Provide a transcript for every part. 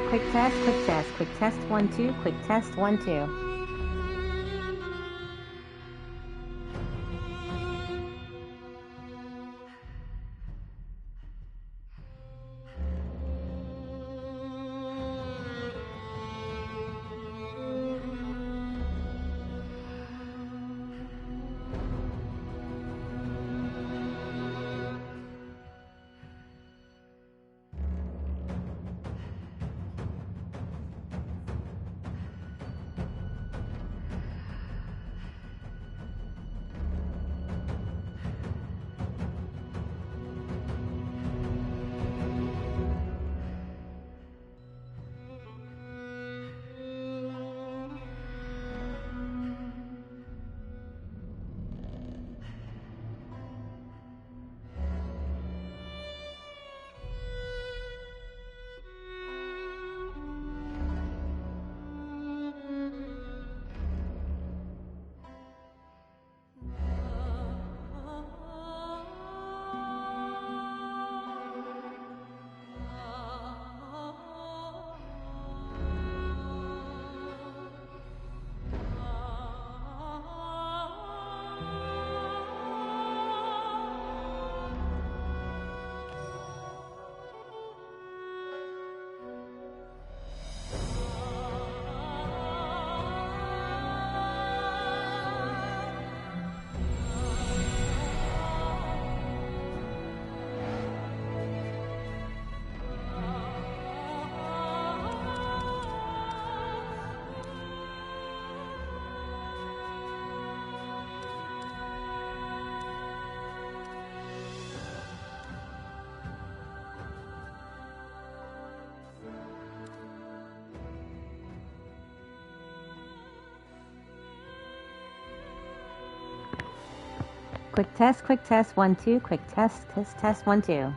quick test, quick test, 1, 2, quick test, 1, 2. Quick test, 1, 2, quick test, 1, 2.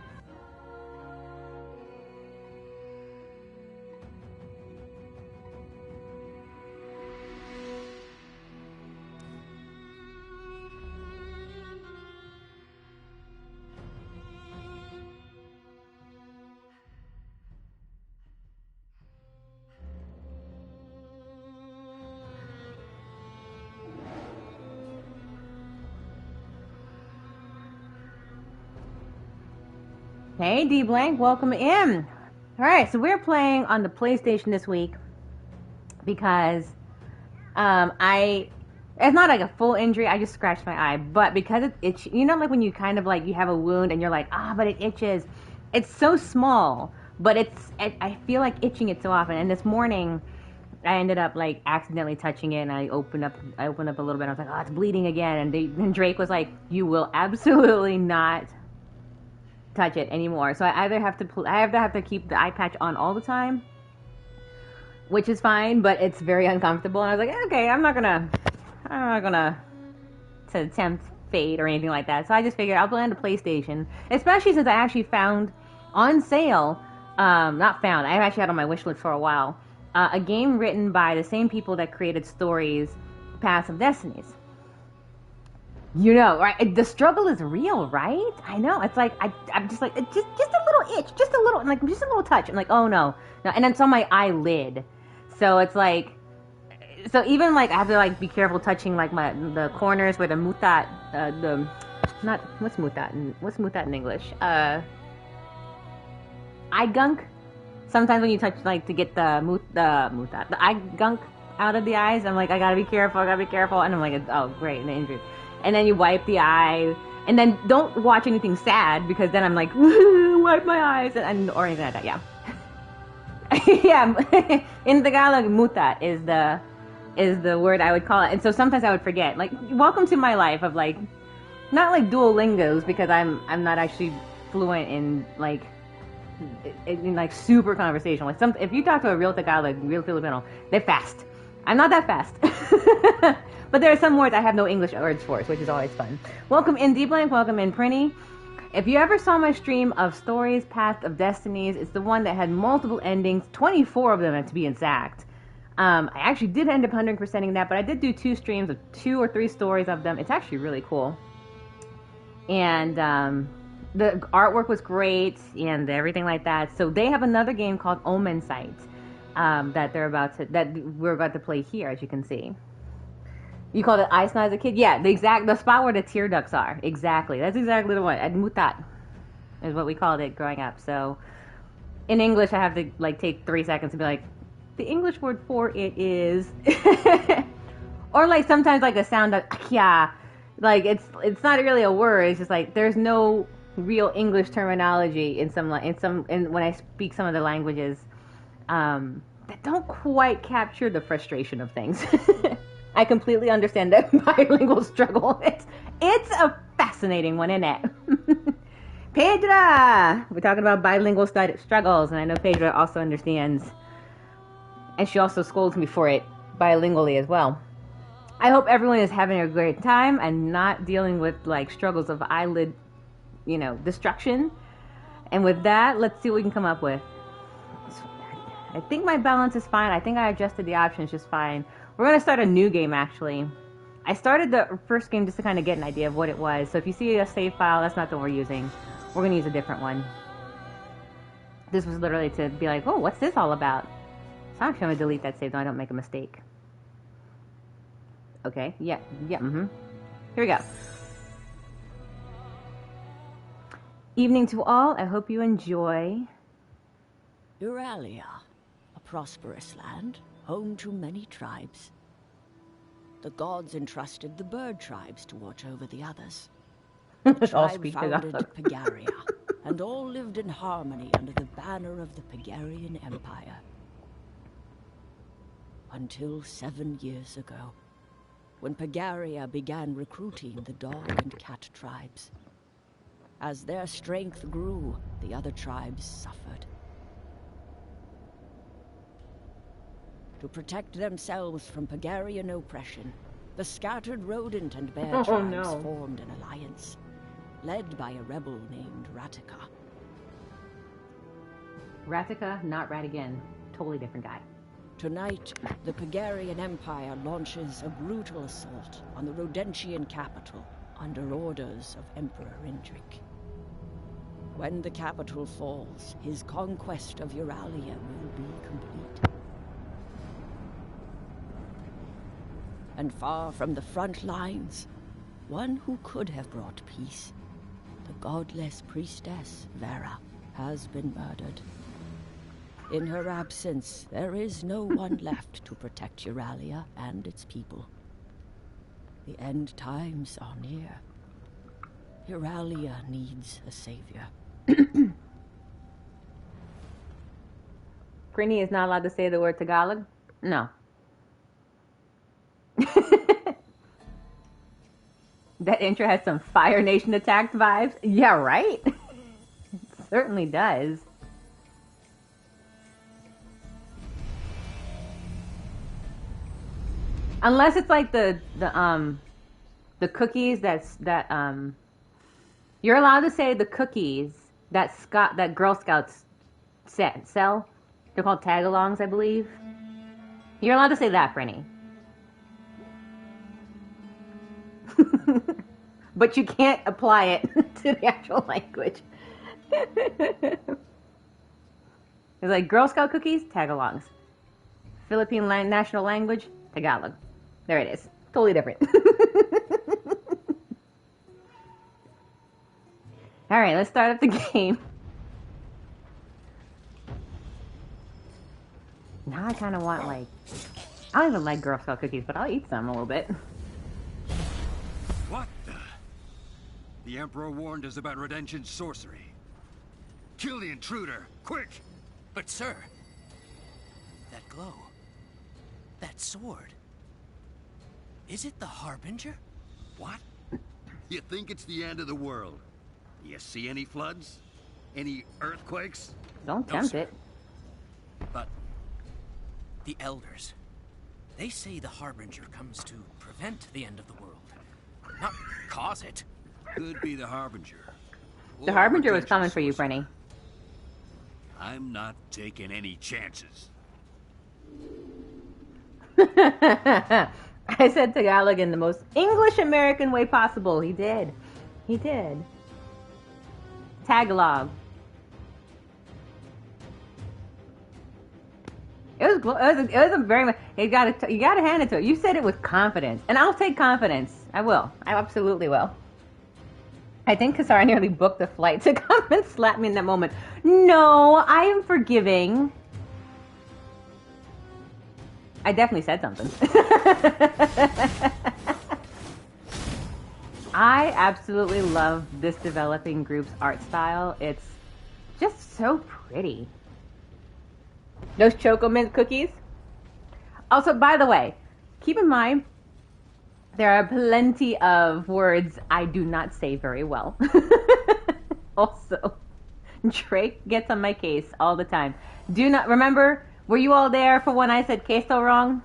Hey D Blank, welcome in. Alright, so we're playing on the PlayStation this week because it's not like a full injury, I just scratched my eye, but because it itch, you know, like when you kind of like you have a wound and you're like, but it itches. It's so small, but I feel like itching it so often. And this morning I ended up like accidentally touching it, and I opened up a little bit, and I was like, it's bleeding again. And Drake was like, you will absolutely not touch it anymore. So I either have to keep the eye patch on all the time, which is fine, but it's very uncomfortable. And I was like, okay, I'm not gonna to attempt fate or anything like that. So I just figured I'll play on the PlayStation, especially since I actually found on sale, not found, I actually had on my wish list for a while, a game written by the same people that created stories, Paths of Destinies. You know, right? The struggle is real, right? I know. It's like I'm just like just a little itch, just a little touch. I'm like, oh no. And then it's on my eyelid, so it's like, so even like I have to like be careful touching like the corners where the mutat, what's mutat in English? Eye gunk. Sometimes when you touch like to get the eye gunk out of the eyes, I'm like, I gotta be careful, and I'm like, oh great, and injured. And then you wipe the eye, and then don't watch anything sad, because then I'm like, wipe my eyes, or anything like that, yeah. Yeah, in Tagalog, muta is the word I would call it. And so sometimes I would forget, like, welcome to my life of like, not like Duolingos, because I'm not actually fluent in like super conversational. Like if you talk to a real Tagalog, real Filipino, they're fast. I'm not that fast. But there are some words I have no English words for, which is always fun. Welcome in D Blank, welcome in Prinny. If you ever saw my stream of Stories, Path of Destinies, it's the one that had multiple endings, 24 of them to be exact. I actually did end up 100%ing that, but I did do 2 streams of 2 or 3 stories of them. It's actually really cool. And the artwork was great and everything like that. So they have another game called OMENSIGHT. that we're about to play here, as you can see. You called it ice as a kid? Yeah, the spot where the tear ducts are. Exactly. That's exactly the one. At Mutat is what we called it growing up. So in English, I have to like take 3 seconds to be like, the English word for it is, or like sometimes like a sound of yeah, like it's not really a word. It's just like there's no real English terminology in when I speak some of the languages that don't quite capture the frustration of things. I completely understand that bilingual struggle. It's a fascinating one, isn't it? Pedra! We're talking about bilingual struggles, and I know Pedra also understands. And she also scolds me for it bilingually as well. I hope everyone is having a great time and not dealing with like struggles of eyelid, destruction. And with that, let's see what we can come up with. I think my balance is fine. I think I adjusted the options just fine. We're going to start a new game, actually. I started the first game just to kind of get an idea of what it was. So if you see a save file, that's not the one we're using. We're going to use a different one. This was literally to be like, oh, what's this all about? So I'm going to delete that save so I don't make a mistake. Okay, yeah, Here we go. Evening to all. I hope you enjoy. Urralia, a prosperous land, home to many tribes. The gods entrusted the bird tribes to watch over the others. The tribe founded Pagaria, and all lived in harmony under the banner of the Pagarian Empire. Until 7 years ago, when Pagaria began recruiting the dog and cat tribes. As their strength grew, the other tribes suffered. To protect themselves from Pagarian oppression, the scattered rodent and bear tribes formed an alliance, led by a rebel named Ratika. Ratika, not Ratigan. Totally different guy. Tonight, the Pagarian Empire launches a brutal assault on the Rodentian capital under orders of Emperor Indrik. When the capital falls, his conquest of Urralia will be complete. And far from the front lines, one who could have brought peace, the godless priestess Vera, has been murdered. In her absence, there is no one left to protect Urralia and its people. The end times are near. Urralia needs a savior. Prinny is not allowed to say the word Tagalog? No. That intro has some Fire Nation Attacked vibes. Yeah, right? It certainly does. Unless it's like the cookies you're allowed to say the cookies that Girl Scouts sell. They're called tagalongs, I believe. You're allowed to say that, Franny. But you can't apply it to the actual language. It's like Girl Scout cookies, tagalongs. Philippine national language, Tagalog. There it is. Totally different. Alright, let's start up the game. Now I kind of want, like... I don't even like Girl Scout cookies, but I'll eat some a little bit. What the? The Emperor warned us about Redemption's sorcery. Kill the intruder, quick! But sir, that glow, that sword, is it the Harbinger? What? You think it's the end of the world? You see any floods? Any earthquakes? Don't tempt it. But the elders, they say the Harbinger comes to prevent the end of the world, not cause it. Could be the Harbinger. The Harbinger was coming for you, Brenny. I'm not taking any chances. I said Tagalog in the most English-American way possible. He did. He did. Tagalog. It was a very. You gotta hand it to it. You said it with confidence, and I'll take confidence. I will. I absolutely will. I think Kisara nearly booked a flight to come and slap me in that moment. No, I am forgiving. I definitely said something. I absolutely love this developing group's art style. It's just so pretty. Those Choco Mint cookies. Also, by the way, keep in mind, there are plenty of words I do not say very well. Also, Drake gets on my case all the time. Do not remember, were you all there for when I said queso wrong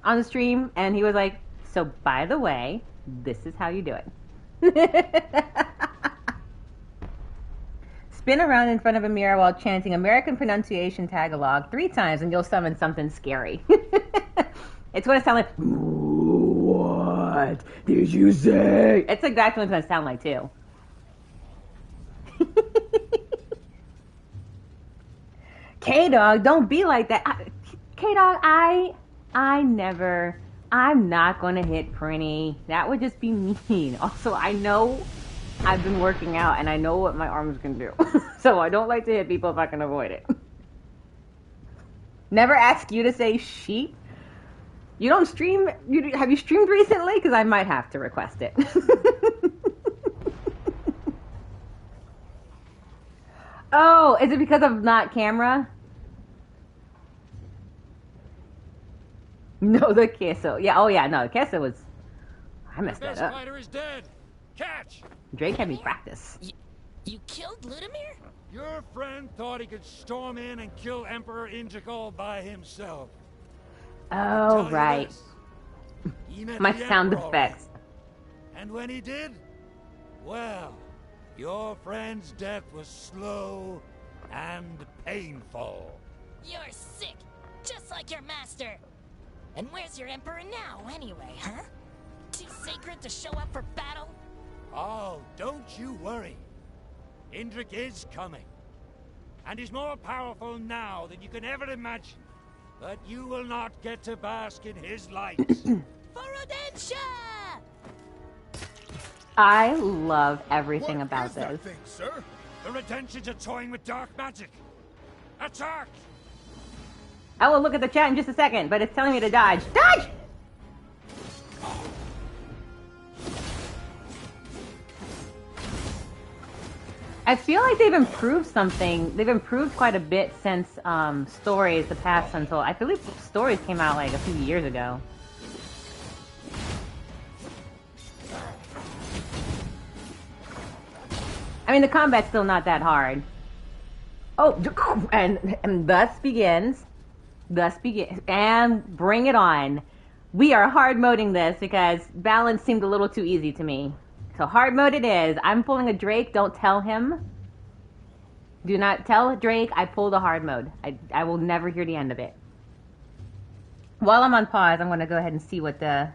on the stream? And he was like, so by the way, this is how you do it. Spin around in front of a mirror while chanting American pronunciation Tagalog 3 times and you'll summon something scary. It's going to sound like, what did you say? It's exactly what it's going to sound like, too. K-Dog, don't be like that. K-Dog, I'm not going to hit Prinny. That would just be mean. Also, I know I've been working out and I know what my arms can do. So I don't like to hit people if I can avoid it. Never ask you to say sheep. You don't stream? Have you streamed recently? Because I might have to request it. Oh, is it because of not camera? No, the queso. Yeah, oh yeah, no, the queso was... I messed that up. The best fighter is dead. Catch! Drake had me practice. You killed Ludimir? Your friend thought he could storm in and kill Emperor Integral by himself. Oh, right. My sound effects. And when he did, well, your friend's death was slow and painful. You're sick, just like your master. And where's your emperor now, anyway, huh? Too sacred to show up for battle? Oh, don't you worry. Indrik is coming. And he's more powerful now than you can ever imagine. But you will not get to bask in his light. For Rodentia! I love everything about this. Thing, sir? The Redentians are toying with dark magic. Attack! I will look at the chat in just a second, but it's telling me to dodge. Dodge! I feel like they've improved something. They've improved quite a bit since Stories, the past until... I believe Stories came out like a few years ago. I mean, the combat's still not that hard. Oh, and thus begins... and bring it on. We are hard moding this because balance seemed a little too easy to me. So hard mode it is. I'm pulling a Drake. Don't tell him. Do not tell Drake I pulled a hard mode. I will never hear the end of it. While I'm on pause, I'm going to go ahead and see what the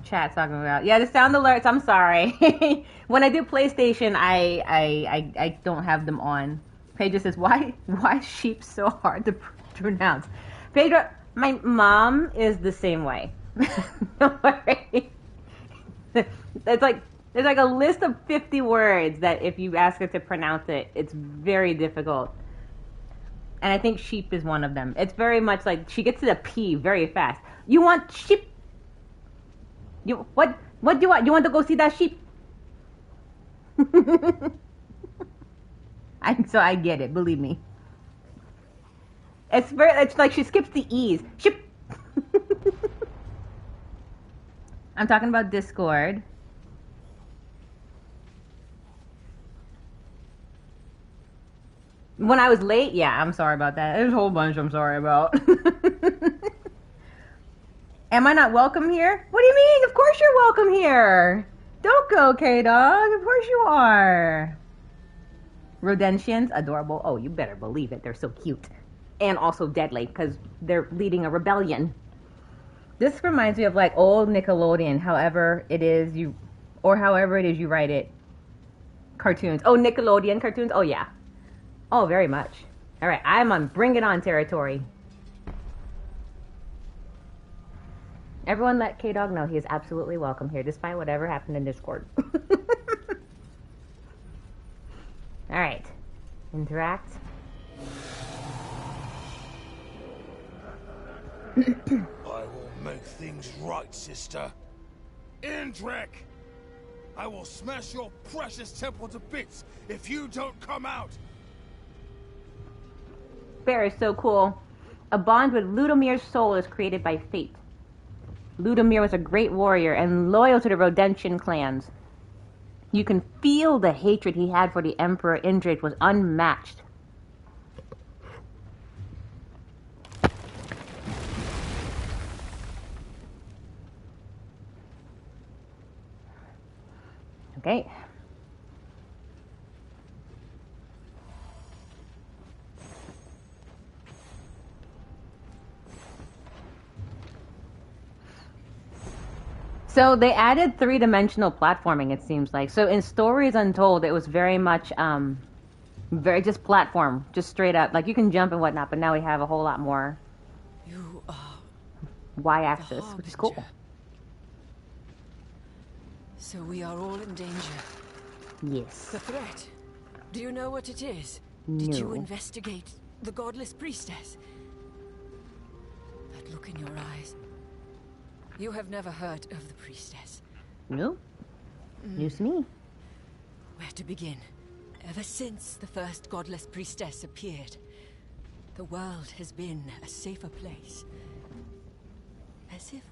chat's talking about. Yeah, the sound alerts. I'm sorry. When I do PlayStation, I don't have them on. Pedro says, why is sheep so hard to pronounce? Pedro, my mom is the same way. Don't worry. It's like there's like a list of 50 words that if you ask her to pronounce it, it's very difficult. And I think sheep is one of them. It's very much like she gets to the P very fast. You want sheep? What do you want? You want to go see that sheep? So I get it, believe me. It's like she skips the E's. Sheep. I'm talking about Discord. When I was late, yeah, I'm sorry about that. There's a whole bunch I'm sorry about. Am I not welcome here? What do you mean? Of course you're welcome here. Don't go, K-Dog. Of course you are. Rodentians, adorable. Oh, you better believe it. They're so cute. And also deadly, because they're leading a rebellion. This reminds me of like old Nickelodeon, however it is you write it. Cartoons. Oh, Nickelodeon cartoons? Oh, yeah. Oh, very much. Alright, I'm on bring it on territory. Everyone let K-Dog know he is absolutely welcome here, despite whatever happened in Discord. Alright. Interact. I will make things right, sister. Indrek! I will smash your precious temple to bits if you don't come out! Bear is so cool. A bond with Ludomir's soul is created by fate. Ludomir was a great warrior and loyal to the Rodentian clans. You can feel the hatred he had for the Emperor Indrik was unmatched. Okay. So they added three-dimensional platforming, it seems like. So in Stories Untold, it was very much, very just platform, just straight up. Like, you can jump and whatnot, but now we have a whole lot more You are Y-axis, which is cool. So we are all in danger. Yes. The threat. Do you know what it is? Did you No. investigate the godless priestess? That look in your eyes. You have never heard of the priestess. No. News to me. Where to begin? Ever since the first godless priestess appeared, the world has been a safer place. As if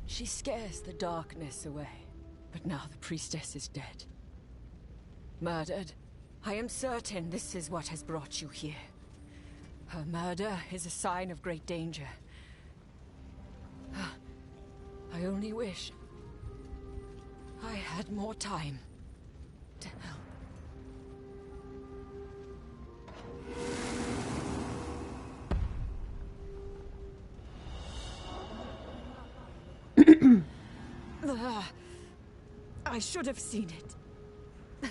she scares the darkness away. But now the priestess is dead. Murdered. I am certain this is what has brought you here. Her murder is a sign of great danger. I only wish I had more time to help. I should have seen it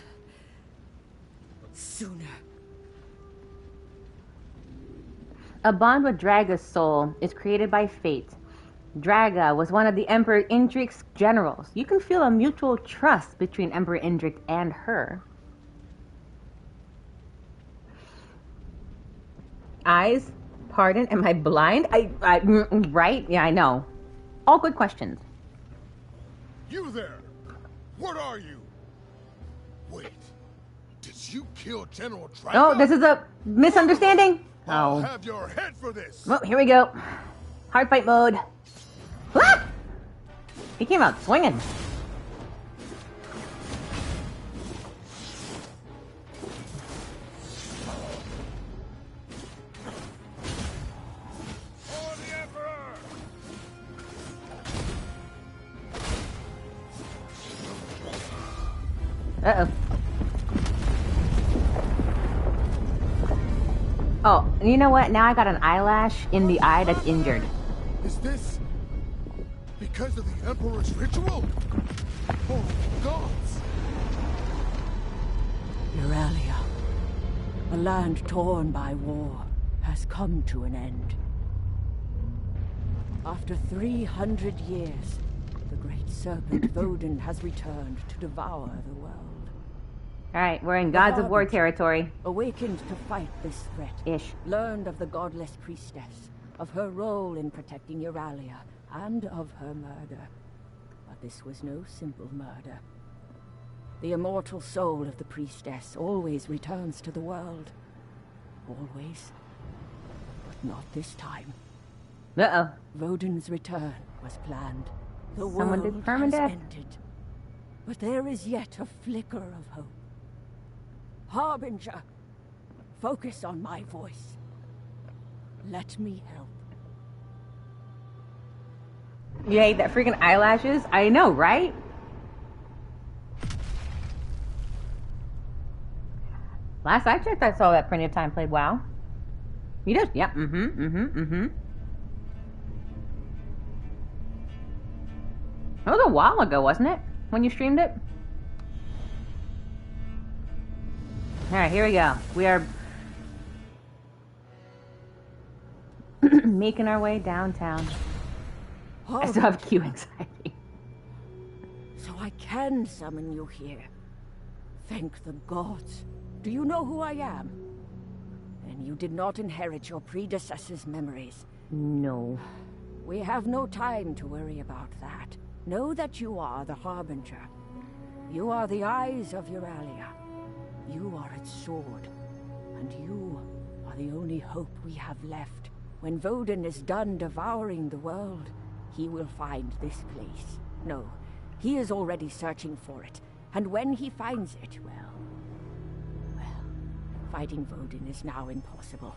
sooner. A bond with Draga's soul is created by fate. Draga was one of the Emperor Indrik's generals. You can feel a mutual trust between Emperor Indrik and her. Eyes? Pardon? Am I blind? Right? Yeah, I know. All good questions. You there! What are you? Wait, did you kill General Draga? Oh, this is a misunderstanding? I'll Oh. have your head for this! Well, here we go. Hard fight mode. Ah! He came out swinging. For the Emperor! Uh-oh. Oh, you know what? Now I got an eyelash in the eye that's injured. Is this because of the Emperor's ritual? Oh, gods! Urralia, a land torn by war, has come to an end. After 300 years, the great serpent Vodun has returned to devour the world. Alright, we're in Gods of War Harbinger, territory. awakened to fight this threat, Ish. learned of the godless priestess, of her role in protecting Urralia, and of her murder. But this was no simple murder. The immortal soul of the priestess always returns to the world. Always. But not this time. Uh-oh. Vodun's return was planned. The Someone did world permadeath. has ended. But there is yet a flicker of hope. Harbinger, focus on my voice. Let me help. You hate that freaking eyelashes? I know, right? Last I checked, I saw that Plenty of Time played WoW. You did? Yep. That was a while ago, wasn't it? When you streamed it? Alright, here we go. We are Making our way downtown. I Harbinger. still have queue anxiety. So I can summon you here. Thank the gods. Do you know who I am? And you did not inherit your predecessor's memories. No. We have no time to worry about that. Know that you are the Harbinger. You are the eyes of Urralia. You are its sword. And you are the only hope we have left. When Vodin is done devouring the world, he will find this place. No, he is already searching for it. And when he finds it, well, fighting Vodin is now impossible.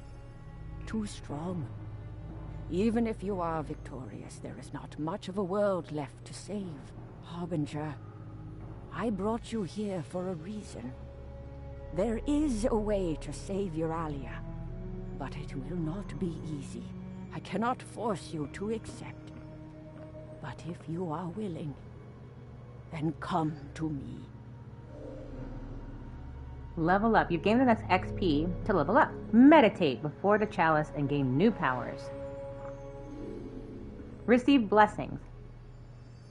Too strong. Even if you are victorious, there is not much of a world left to save. Harbinger, I brought you here for a reason. There is a way to save Urralia, but it will not be easy. I cannot force you to accept. But if you are willing, then come to me. Level up. You've gained enough XP to level up. Meditate before the chalice and gain new powers. Receive blessings.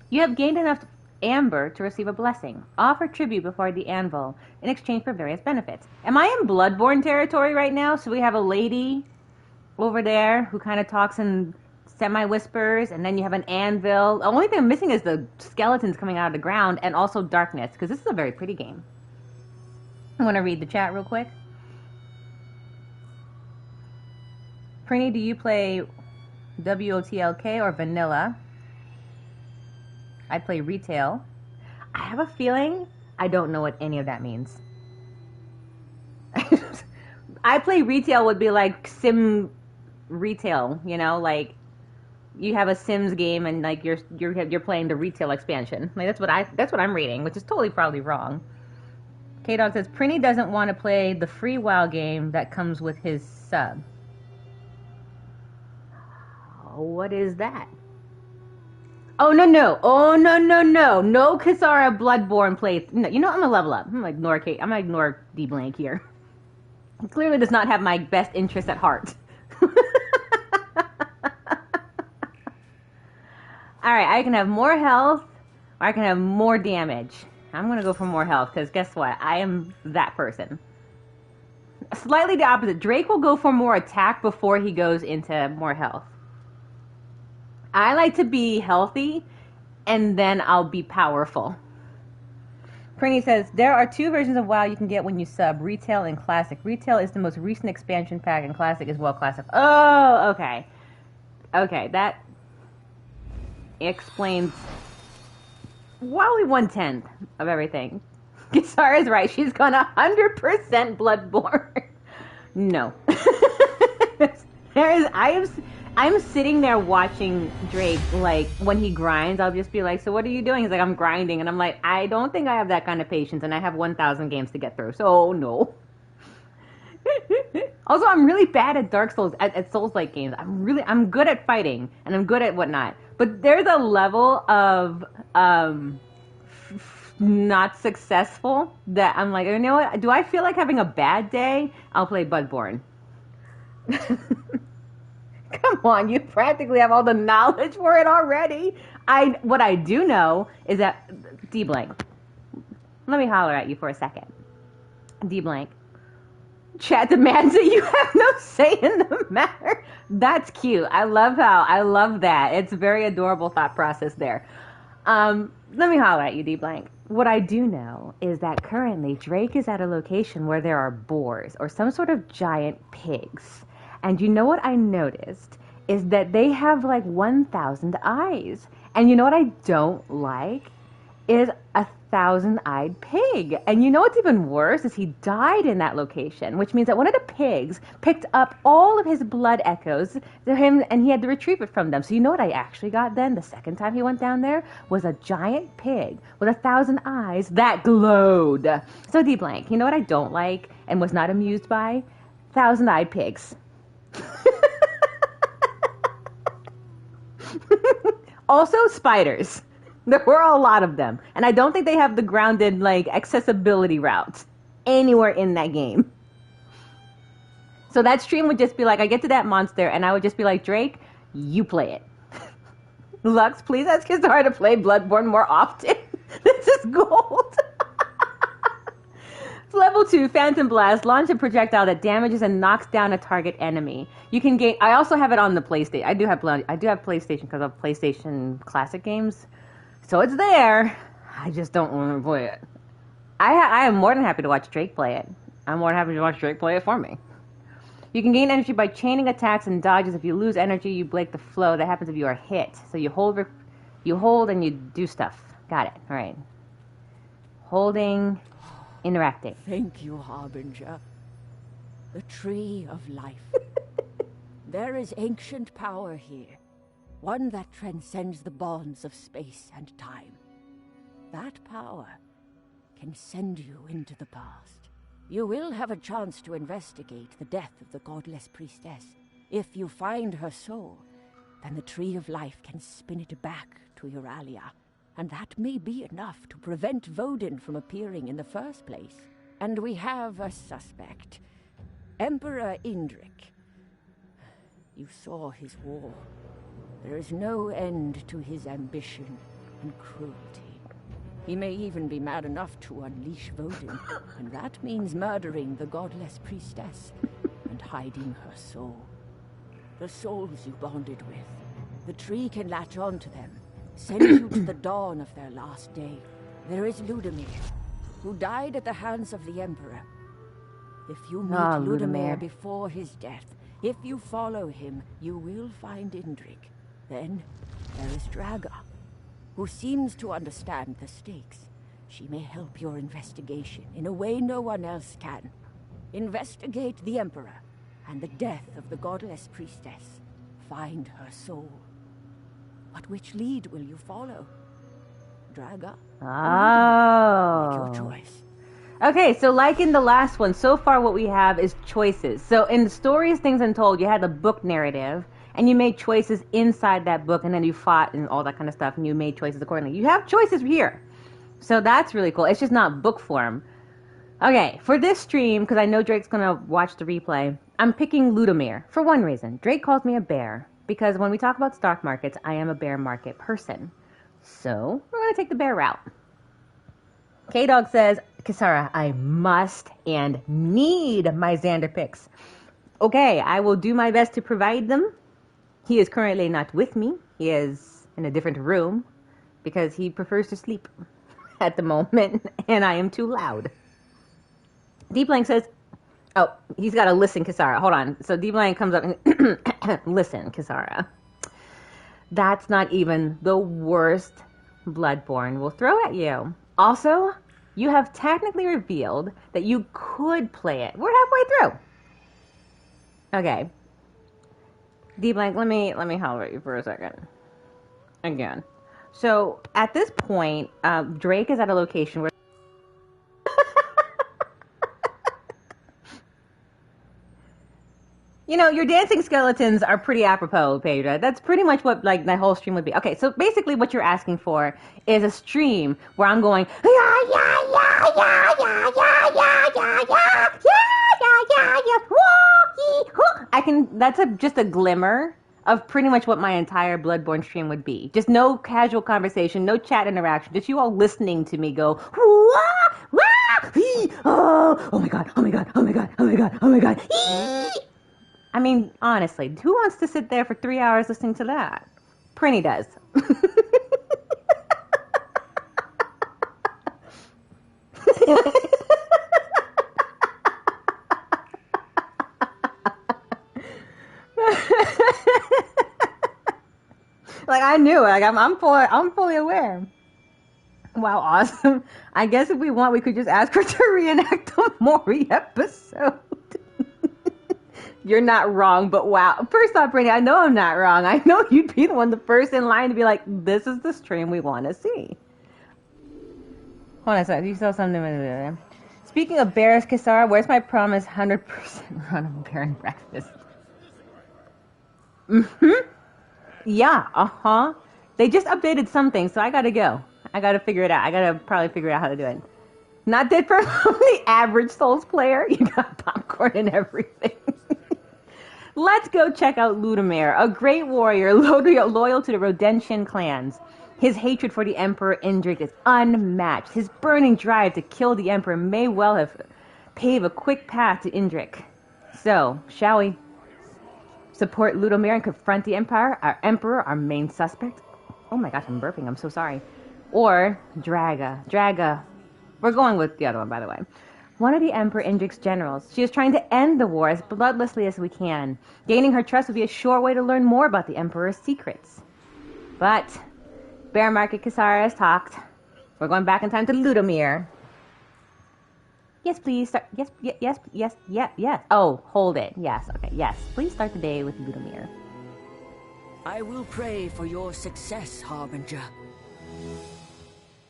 You have gained enough amber to receive a blessing. Offer tribute before the anvil in exchange for various benefits. Am I in Bloodborne territory right now? So we have a lady over there who kind of talks in semi-whispers, and then you have an anvil. The only thing I'm missing is the skeletons coming out of the ground, and also darkness, because this is a very pretty game. I want to read the chat real quick. Prinny, do you play WOTLK or vanilla? I play retail. I have a feeling I don't know what any of that means. I play retail would be like sim retail, you know, like you have a Sims game and like you're playing the retail expansion. Like that's what I'm reading, which is totally probably wrong. K-Dog says Prinny doesn't want to play the free WoW game that comes with his sub. What is that? Oh, no. Oh, no. No Kisara Bloodborne plays. No, you know, I'm going to level up. I'm going to ignore D-Blank here. He clearly does not have my best interest at heart. Alright, I can have more health, or I can have more damage. I'm going to go for more health, because guess what? I am that person. Slightly the opposite. Drake will go for more attack before he goes into more health. I like to be healthy, and then I'll be powerful. Prinny says, there are 2 versions of WoW you can get when you sub, Retail and Classic. Retail is the most recent expansion pack, and Classic is WoW Classic. Oh, okay. Okay, that explains probably 1/10 of everything. Kisara is right. She's gone 100% Bloodborne. No. I'm sitting there watching Drake, like, when he grinds, I'll just be like, so what are you doing? He's like, I'm grinding. And I'm like, I don't think I have that kind of patience, and I have 1,000 games to get through, so no. Also, I'm really bad at Dark Souls, at Souls-like games. I'm good at fighting, and I'm good at whatnot. But there's a level of, not successful that I'm like, you know what? Do I feel like having a bad day? I'll play Bloodborne. Come on, you practically have all the knowledge for it already. What I do know is that D-Blank. Let me holler at you for a second. D-Blank. Chat demands that you have no say in the matter. That's cute. I love that. It's a very adorable thought process there. Let me holler at you, D-Blank. What I do know is that currently Drake is at a location where there are boars or some sort of giant pigs. And you know what I noticed is that they have like 1,000 eyes. And you know what I don't like is a 1,000-eyed pig. And you know what's even worse is he died in that location, which means that one of the pigs picked up all of his blood echoes to him, and he had to retrieve it from them. So you know what I actually got then the second time he went down there was a giant pig with 1,000 eyes that glowed. So D-Blank, you know what I don't like and was not amused by? 1,000-eyed pigs. Also spiders. There were a lot of them. And I don't think they have the grounded, like, accessibility routes anywhere in that game. So that stream would just be like, I get to that monster, and I would just be like, Drake, you play it. Lux, please ask Kisara to play Bloodborne more often. This is gold. Level 2, Phantom Blast. Launch a projectile that damages and knocks down a target enemy. You can gain... I also have it on the PlayStation. I do have PlayStation because of PlayStation Classic games. So it's there. I just don't want to play it. I am more than happy to watch Drake play it. I'm more than happy to watch Drake play it for me. You can gain energy by chaining attacks and dodges. If you lose energy, you break the flow. That happens if you are hit. So you hold and you do stuff. Got it. All right. Holding, interacting. Thank you, Harbinger. The Tree of Life. There is ancient power here. One that transcends the bonds of space and time. That power can send you into the past. You will have a chance to investigate the death of the godless priestess. If you find her soul, then the Tree of Life can spin it back to Urralia, and that may be enough to prevent Vodin from appearing in the first place. And we have a suspect, Emperor Indrik. You saw his war. There is no end to his ambition and cruelty. He may even be mad enough to unleash Vodin, and that means murdering the godless priestess and hiding her soul. The souls you bonded with, the tree can latch on to them, send you to the dawn of their last day. There is Ludimir, who died at the hands of the Emperor. If you meet Ludimir before his death, if you follow him, you will find Indrik. Then there is Draga, who seems to understand the stakes. She may help your investigation in a way no one else can. Investigate the Emperor and the death of the godless priestess. Find her soul. But which lead will you follow? Draga? Oh. Make your choice. Okay, so like in the last one, so far what we have is choices. So in the Stories, Things Untold, you had the book narrative, and you made choices inside that book, and then you fought and all that kind of stuff, and you made choices accordingly. You have choices here. So that's really cool. It's just not book form. Okay, for this stream, because I know Drake's going to watch the replay, I'm picking Ludimir for one reason. Drake calls me a bear, because when we talk about stock markets, I am a bear market person. So we're going to take the bear route. K-Dog says, Kisara, I must and need my Xander picks. Okay, I will do my best to provide them. He is currently not with me. He is in a different room because he prefers to sleep at the moment, and I am too loud. Deep Blank says, oh, he's got to listen, Kisara. Hold on. So Deep Blank comes up and, listen, Kisara. That's not even the worst Bloodborne will throw at you. Also, you have technically revealed that you could play it. We're halfway through. Okay. D-Blank, let me holler at you for a second. Again. So, at this point, Drake is at a location where... You know, your dancing skeletons are pretty apropos, Pedro. That's pretty much what, like, that whole stream would be. Okay, so basically what you're asking for is a stream where I'm going, yeah, yeah, yeah, yeah, yeah, yeah, yeah, yeah, yeah, yeah, yeah, yeah, I can, that's just a glimmer of pretty much what my entire Bloodborne stream would be. Just no casual conversation, no chat interaction, just you all listening to me go, wah, wah, oh my god, oh my god, oh my god, oh my god, oh my god, I mean, honestly, who wants to sit there for 3 hours listening to that? Prinny does. Like, I knew it. Like, I'm fully aware. Wow, awesome. I guess if we want, we could just ask her to reenact a Mori episode. You're not wrong, but wow. First off, Brittany, I know I'm not wrong. I know you'd be the first in line to be like, this is the stream we want to see. Hold on a second. You saw something. Speaking of bears, Kisara, where's my promise 100% run of bear and breakfast? Yeah, They just updated something, so I gotta go. I gotta figure it out. I gotta probably figure out how to do it. Not dead for the average Souls player. You got popcorn and everything. Let's go check out Ludimir, a great warrior loyal to the Rodentian clans. His hatred for the Emperor Indrik is unmatched. His burning drive to kill the Emperor may well have paved a quick path to Indrik. So, shall we support Ludimir and confront the Emperor, our main suspect? Oh my gosh, I'm burping. I'm so sorry. Or Draga. We're going with the other one, by the way. One of the Emperor Indrik's generals. She is trying to end the war as bloodlessly as we can. Gaining her trust would be a sure way to learn more about the Emperor's secrets. But Bear Market Kisara has talked. We're going back in time to Ludimir. Yes, please start. Yes. Oh, hold it. Yes, okay, yes. Please start the day with Ludimir. I will pray for your success, Harbinger.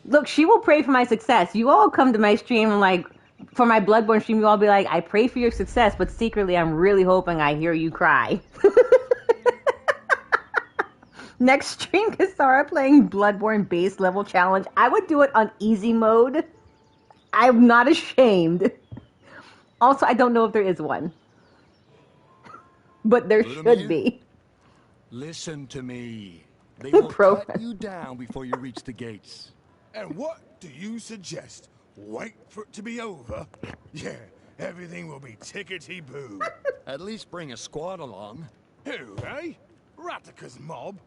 Look, she will pray for my success. You all come to my stream and like, for my Bloodborne stream, you all be like, I pray for your success, but secretly I'm really hoping I hear you cry. Next stream, Kisara playing Bloodborne base level challenge. I would do it on easy mode. I'm not ashamed. Also, I don't know if there is one. But there should be. Listen to me. They will cut you down before you reach the gates. And what do you suggest? Wait for it to be over? Yeah, everything will be tickety-boo. At least bring a squad along. Who, eh? Ratika's mob?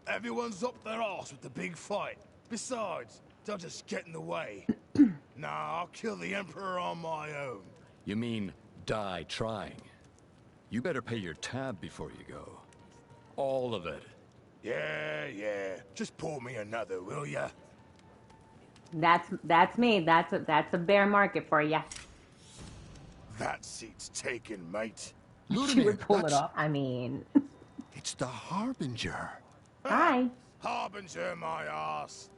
Everyone's up their arse with the big fight. Besides, they'll just get in the way. Nah, I'll kill the Emperor on my own. You mean die trying? You better pay your tab before you go. All of it. Yeah. Just pour me another, will ya? That's me. That's a bear market for ya. That seat's taken, mate. She would pull it off. I mean, it's the Harbinger. Hi. Harbinger, my ass.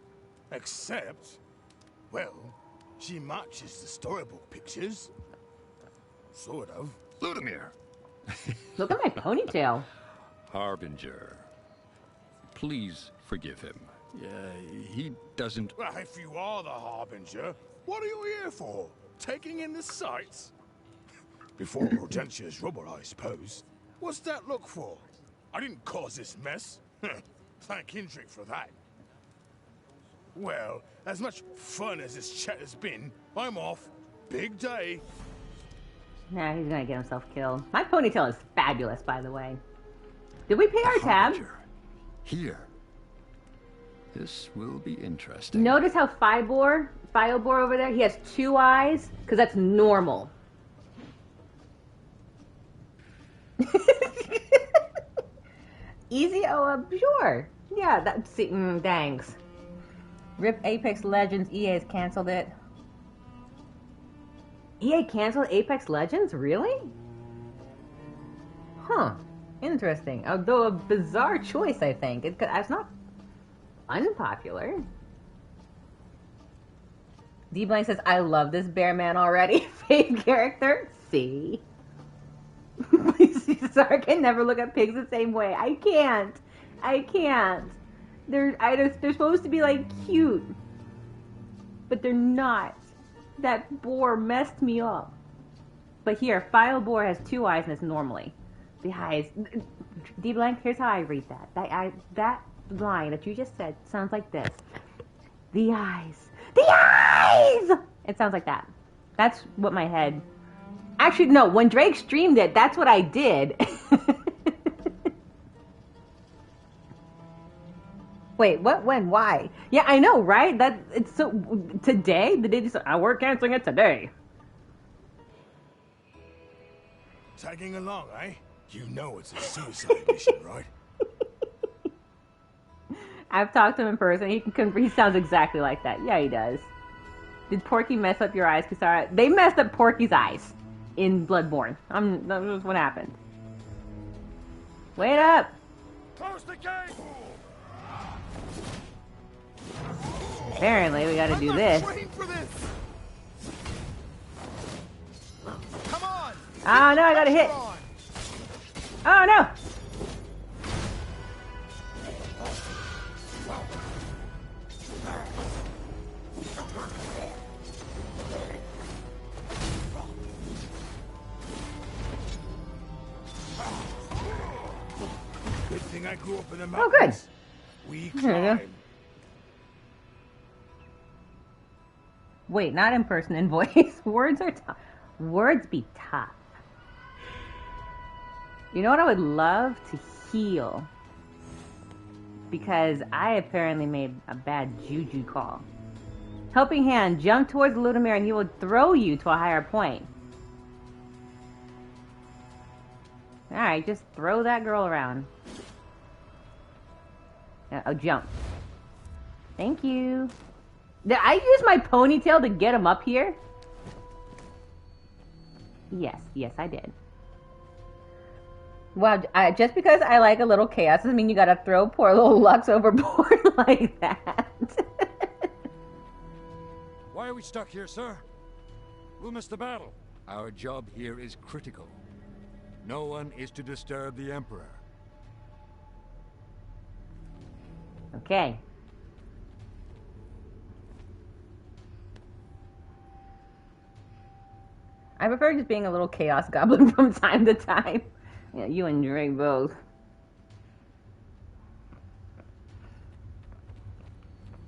Except, well, she matches the storybook pictures. Sort of. Ludimir. Look at my ponytail. Harbinger. Please forgive him. He doesn't... Well, if you are the Harbinger, what are you here for? Taking in the sights? Before Rodentia's rubble, I suppose. What's that look for? I didn't cause this mess. Thank Indrik for that. Well, as much fun as this chat has been, I'm off. Big day. Nah, he's gonna get himself killed. My ponytail is fabulous, by the way. Did we pay our tab? Here. This will be interesting. Notice how Fiobor over there, he has 2 eyes? Because that's normal. Easy? Oh, sure. Yeah, that's... thanks. RIP Apex Legends. EA has canceled it. EA canceled Apex Legends? Really? Huh. Interesting. Although a bizarre choice, I think. It's not unpopular. D-Blank says, I love this bear man already. Fake character. See? Sorry, I can never look at pigs the same way. I can't. They're supposed to be like cute, but they're not. That boar messed me up. But here, File boar has 2 eyes and it's normally. The eyes. D-Blank, here's how I read that. That line that you just said sounds like this. The eyes. The eyes! It sounds like that. That's what my head... Actually, no, when Drake streamed it, that's what I did. Wait, what, when, why? Yeah, I know, right? It's so... Today? The day... We're canceling it today. Tagging along, eh? You know it's a suicide mission, right? I've talked to him in person. He sounds exactly like that. Yeah, he does. Did Porky mess up your eyes, Kisara? They messed up Porky's eyes in Bloodborne. That was what happened. Wait up! Close the gate! Apparently, we gotta do this. Come on! Oh no, I gotta hit! Oh no! grew up in the Oh, good. mountains. We climb. Wait, not in person, in voice. Words are tough. Words be tough. You know what I would love to heal? Because I apparently made a bad juju call. Helping hand, jump towards Ludimir and he will throw you to a higher point. Alright, just throw that girl around. Oh, jump. Thank you. Did I use my ponytail to get him up here? Yes, I did. Wow, just because I like a little chaos doesn't mean you gotta throw poor little Lux overboard like that. Why are we stuck here, sir? We'll miss the battle. Our job here is critical. No one is to disturb the Emperor. Okay. I prefer just being a little chaos goblin from time to time. Yeah, you and Drake both.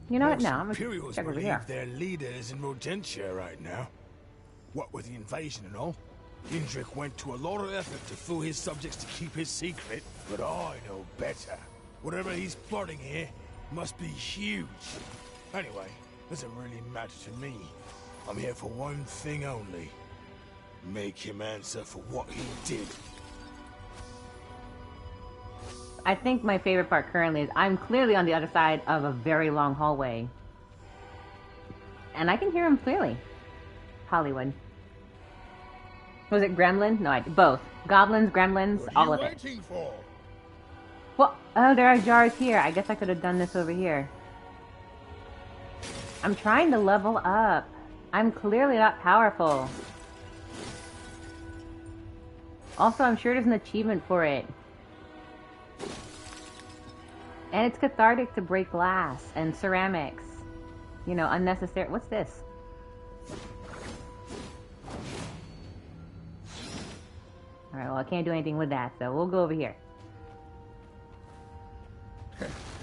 You know what? No, I'm gonna check over here. Their leader is in Rodentia right now. What with the invasion and all, Indrik went to a lot of effort to fool his subjects to keep his secret, but I know better. Whatever he's plotting here must be huge. Anyway, doesn't really matter to me. I'm here for one thing only. Make him answer for what he did. I think my favorite part currently is I'm clearly on the other side of a very long hallway. And I can hear him clearly. Hollywood. Was it Gremlin? No, both. Goblins, Gremlins, all of it. What are you waiting for? Well, oh, there are jars here. I guess I could have done this over here. I'm trying to level up. I'm clearly not powerful. Also, I'm sure there's an achievement for it. And it's cathartic to break glass and ceramics. You know, unnecessary. What's this? Alright, well, I can't do anything with that, so we'll go over here.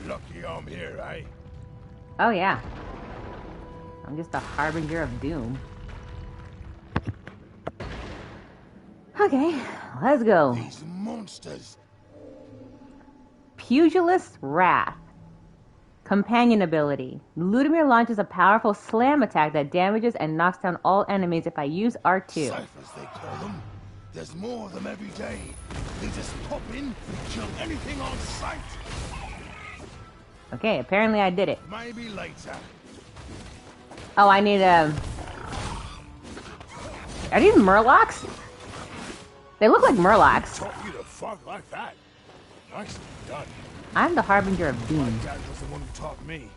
Lucky I'm here, eh? Oh, yeah. I'm just a harbinger of doom. Okay, let's go. These monsters. Pugilist's Wrath. Companion ability. Ludimir launches a powerful slam attack that damages and knocks down all enemies if I use R2. Ciphers, they call them. There's more of them every day. They just pop in, kill anything on sight. Okay, apparently I did it. Maybe later. Oh, I need a... Are these Murlocs? They look like Murlocs. Taught you to fuck like that. Nicely done. I'm the Harbinger of Doom. My dad was the one who taught me.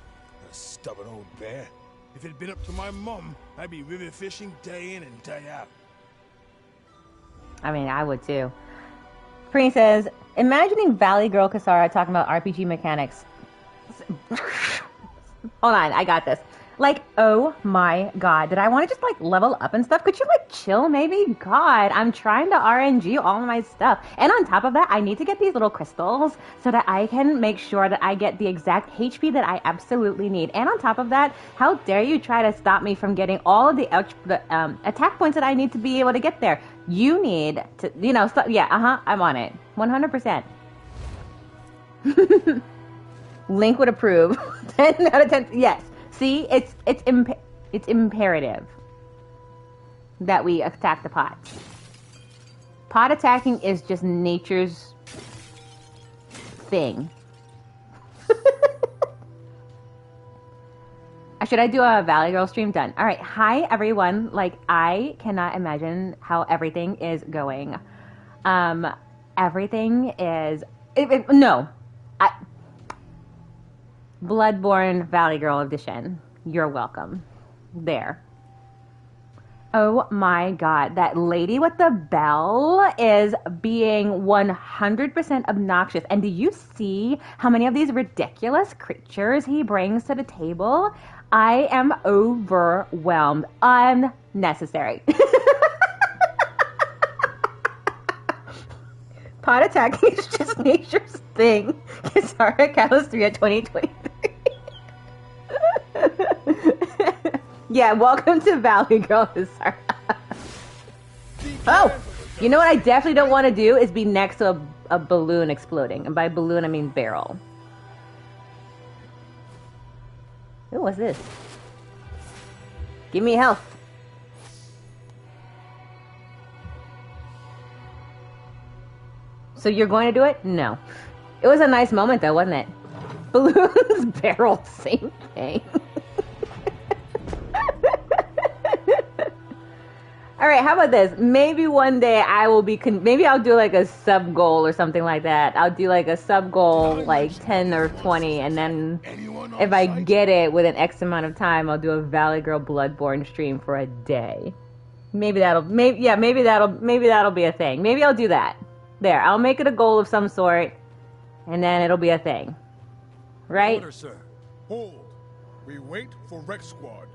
A stubborn old bear. If it had been up to my mom, I'd be river fishing day in and day out. I mean, I would too. Prini says, imagining Valley Girl Kisara talking about RPG mechanics. Hold on, I got this. Like, oh my god, did I want to just like level up and stuff? Could you like chill maybe? God, I'm trying to RNG all of my stuff. And on top of that, I need to get these little crystals so that I can make sure that I get the exact HP that I absolutely need. And on top of that, how dare you try to stop me from getting all of the attack points that I need to be able to get there. You need to, you know, so, yeah, I'm on it. 100%. Link would approve. 10 out of 10, yes. See, it's imperative that we attack the pot. Pot attacking is just nature's thing. Should I do a Valley Girl stream? Done. All right. Hi, everyone. Like, I cannot imagine how everything is going. Everything is... Bloodborne Valley Girl Edition. You're welcome. There. Oh my god. That lady with the bell is being 100% obnoxious. And do you see how many of these ridiculous creatures he brings to the table? I am overwhelmed. Unnecessary. Pot attacking is just nature's thing. Kisara Catalyst 3 at 2023. Yeah, welcome to Valley Girl, Kisara. Oh! You know what I definitely don't want to do is be next to a balloon exploding. And by balloon, I mean barrel. Ooh, what's this? Give me health. So you're going to do it? No. It was a nice moment though, wasn't it? Balloons, barrel, same thing. Alright, how about this? Maybe one day I will be... maybe I'll do like a sub goal or something like that. I'll do like a sub goal, like 10 or 20, and then if I get it within X amount of time, I'll do a Valley Girl Bloodborne stream for a day. Maybe that'll be a thing. Maybe I'll do that. There, I'll make it a goal of some sort, and then it'll be a thing. Right? Order, sir. Hold. We wait for Rex Squad.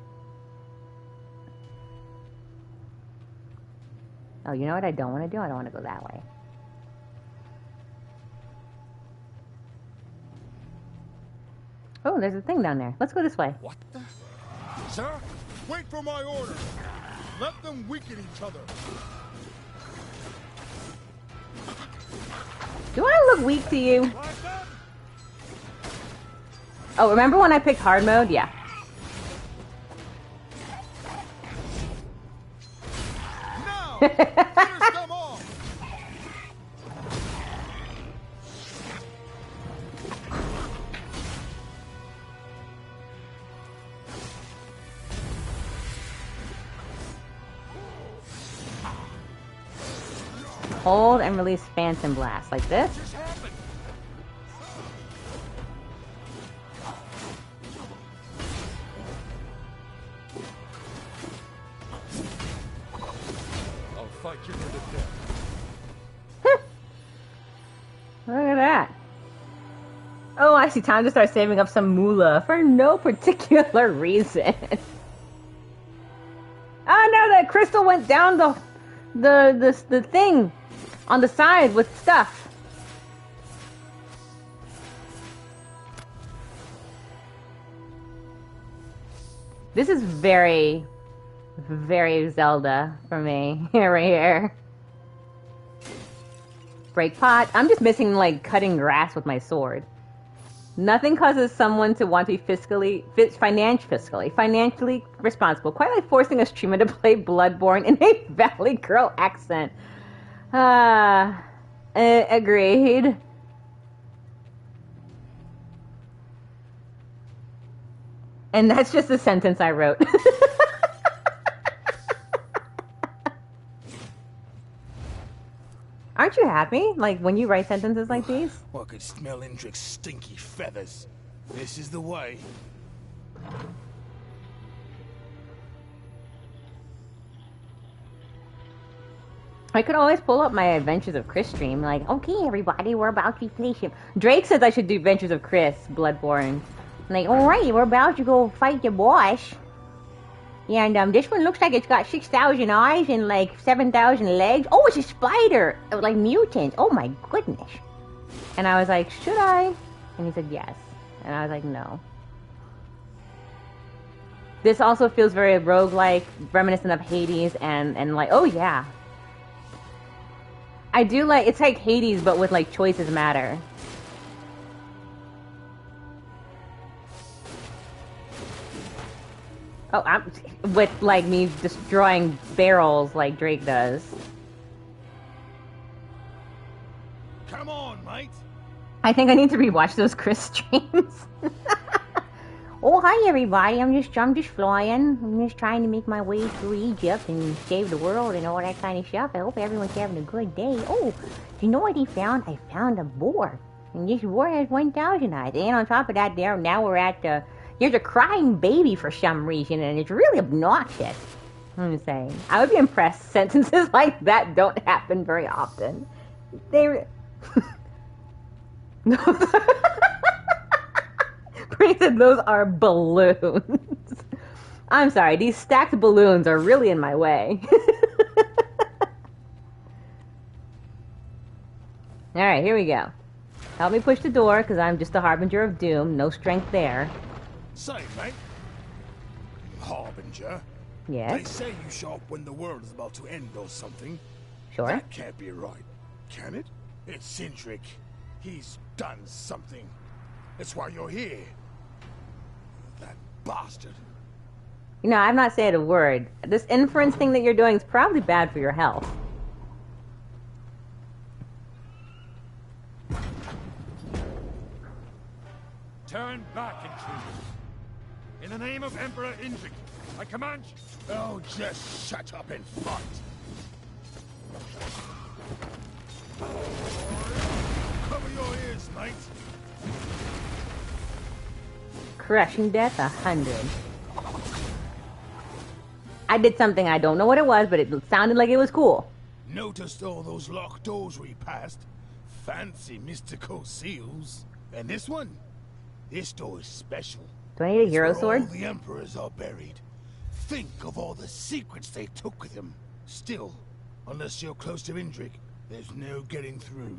Oh, you know what I don't want to do? I don't want to go that way. Oh, there's a thing down there. Let's go this way. What the? Sir, wait for my order. Let them weaken each other. Do I look weak to you? Oh, remember when I picked hard mode? Yeah. Now, finish them off. Hold and release Phantom Blast, like this. I'll fight you to the death. Look at that. Oh, I see. Time to start saving up some moolah for no particular reason. Oh no, the crystal went down the thing on the side with stuff. This is very, very Zelda for me. Right here. Break pot. I'm just missing, like, cutting grass with my sword. Nothing causes someone to want to be financially responsible. Quite like forcing a streamer to play Bloodborne in a Valley Girl accent. Agreed. And that's just a sentence I wrote. Aren't you happy? Like, when you write sentences like these? I could smell Indrik's stinky feathers. This is the way. I could always pull up my Adventures of Chris stream. Like, okay, everybody, we're about to finish him. Drake says I should do Adventures of Chris, Bloodborne. Like, alright, we're about to go fight the boss. And this one looks like it's got 6,000 eyes and like 7,000 legs. Oh, it's a spider! Like mutants. Oh my goodness. And I was like, should I? And he said yes. And I was like, no. This also feels very roguelike, reminiscent of Hades and like, oh yeah. I do like, it's like Hades but with like choices matter. Oh, I'm with like me destroying barrels like Drake does. Come on, mate. I think I need to rewatch those Chris streams. Oh, hi everybody. I'm just flying. I'm just trying to make my way through Egypt and save the world and all that kind of stuff. I hope everyone's having a good day. Oh, do you know what he found? I found a boar. And this boar has 1,000 eyes. And on top of that, now we're at the... There's a crying baby for some reason, and it's really obnoxious. I'm just saying. I would be impressed. Sentences like that don't happen very often. They... Bree said those are balloons. I'm sorry, these stacked balloons are really in my way. Alright, here we go. Help me push the door, because I'm just a harbinger of doom. No strength there. Say, mate. Harbinger. Yes? They say you show up when the world is about to end or something. Sure. That can't be right, can it? It's Sindric. He's done something. That's why you're here. That bastard. You know, I've not said a word. This inference thing that you're doing is probably bad for your health. Turn back, intruders. In the name of Emperor Indrik, I command you. Oh, just shut up and fight. Cover your ears, mate. Crushing death, 100. I did something, I don't know what it was, but it sounded like it was cool. Noticed all those locked doors we passed? Fancy mystical seals. And this one? This door is special. Do I need a hero It's where sword? all the emperors are buried. Think of all the secrets they took with them. Still, unless you're close to Indrik, there's no getting through.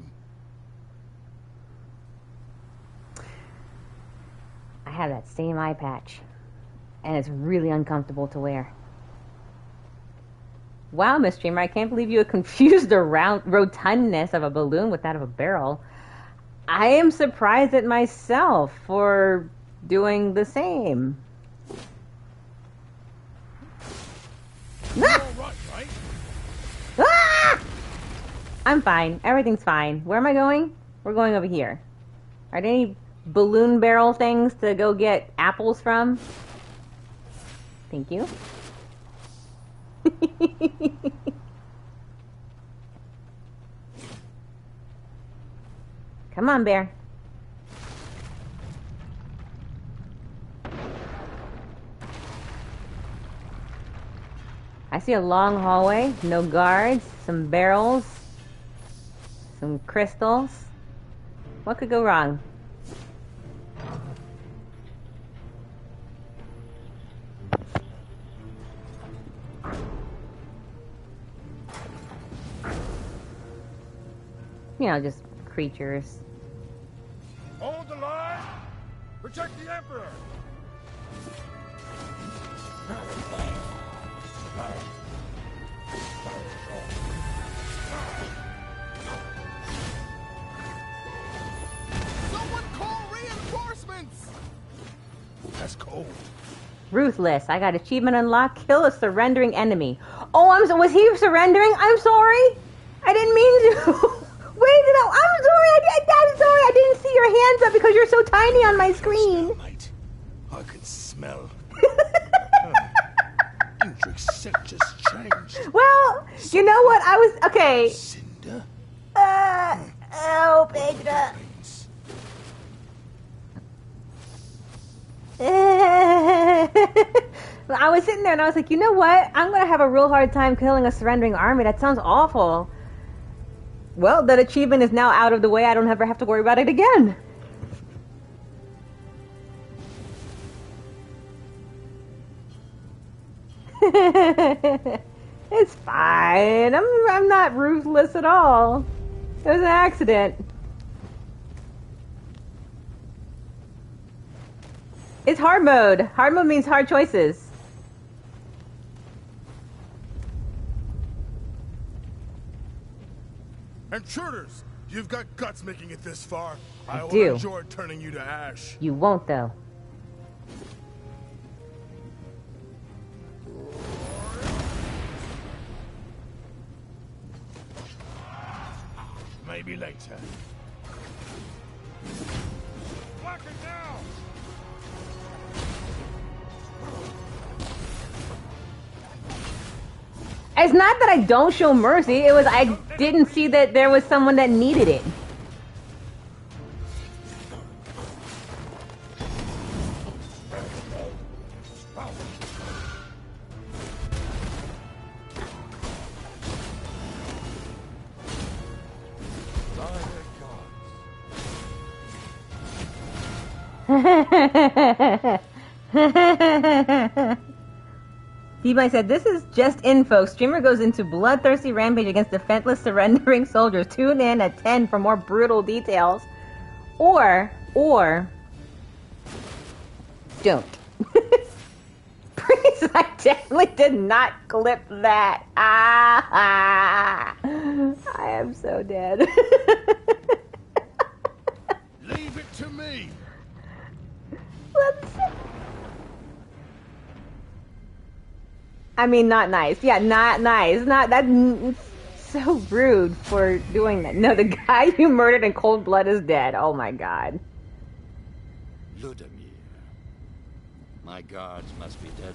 I have that same eye patch. And it's really uncomfortable to wear. Wow, Miss Dreamer, I can't believe you confused the rotundness of a balloon with that of a barrel. I am surprised at myself for doing the same. You're all right, right? Ah! I'm fine. Everything's fine. Where am I going? We're going over here. Are there any balloon barrel things to go get apples from? Thank you. Come on, bear. I see a long hallway, no guards, some barrels, some crystals. What could go wrong? You know, just creatures. Hold the line. Protect the Emperor. Someone call reinforcements! That's cold. Ruthless. I got achievement unlocked. Kill a surrendering enemy. Oh, was he surrendering? I'm sorry. I didn't mean to. Wait, I'm sorry. I'm sorry. I didn't see your hands up because you're so tiny on my screen. Smell, mate. I can smell. Indrik's scent just changed. Well, you know what? I was okay. Cinder? Oh, Pedro. I was sitting there and I was like, you know what? I'm gonna have a real hard time killing a surrendering army. That sounds awful. Well, that achievement is now out of the way. I don't ever have to worry about it again. It's fine. I'm not ruthless at all. It was an accident. It's hard mode. Hard mode means hard choices. Intruders! You've got guts making it this far. I will do. enjoy turning you to ash. You won't, though. Maybe later. Block it now. It's not that I don't show mercy. It was I didn't see that there was someone that needed it. T-Bike said, this is just info. Streamer goes into bloodthirsty rampage against defenseless surrendering soldiers. Tune in at 10 for more brutal details. Or don't. Please, I definitely did not clip that. I am so dead. Leave it to me. Let's... I mean, not nice. Yeah, not nice. Not that's so rude for doing that. No, the guy you murdered in cold blood is dead. Oh my god. Ludimir. My guards must be dead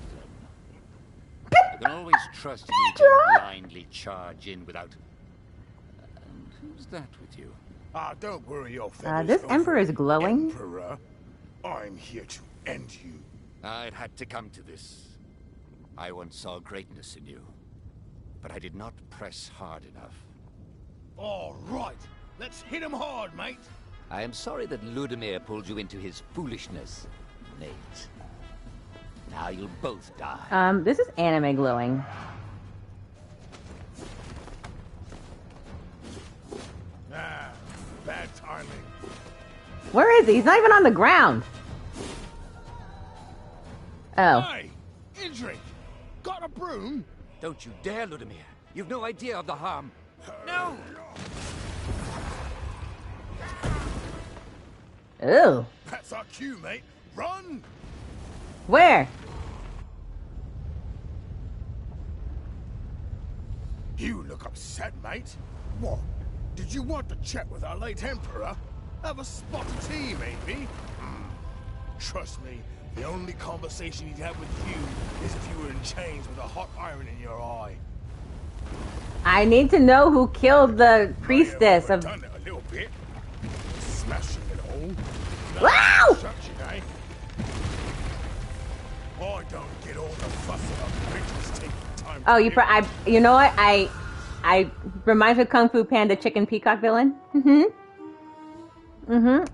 then. I can always trust you to blindly charge in without... And who's that with you? Ah, don't worry your feathers. This emperor is glowing. Emperor, I'm here to end you. It had to come to this. I once saw greatness in you, but I did not press hard enough. All right, let's hit him hard, mate. I am sorry that Ludimir pulled you into his foolishness, mate. Now you'll both die. This is anime glowing. Ah, bad timing. Where is he? He's not even on the ground. Oh. Hey, Indrik, got a broom? Don't you dare, Ludimir. You've no idea of the harm. No! Ew. That's our cue, mate. Run! Where? You look upset, mate. What? Did you want to chat with our late Emperor? Have a spot of tea, maybe? Trust me, the only conversation he'd have with you is if you were in chains with a hot iron in your eye. I need to know who killed the priestess of... Done it a little bit. Smashing it all. Wow! Construction, eh? Oh, don't get all the fuss about bridges taking time. Oh, you know what? I reminds me of Kung Fu Panda Chicken Peacock villain.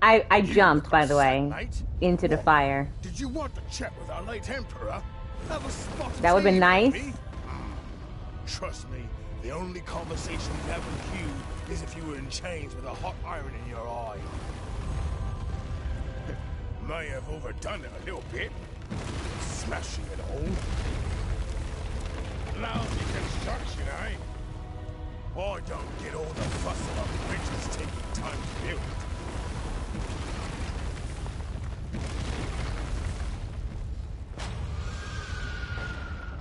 I jumped, by the way, into the fire. Did you want to chat with our late Emperor? Have a spot of That would have been tea, nice. maybe? Trust me, the only conversation you'd have with you is if you were in chains with a hot iron in your eye. May have overdone it a little bit. Smashing it all. Lousy construction, eh? Oh, don't get all the fuss about bridges taking time to build.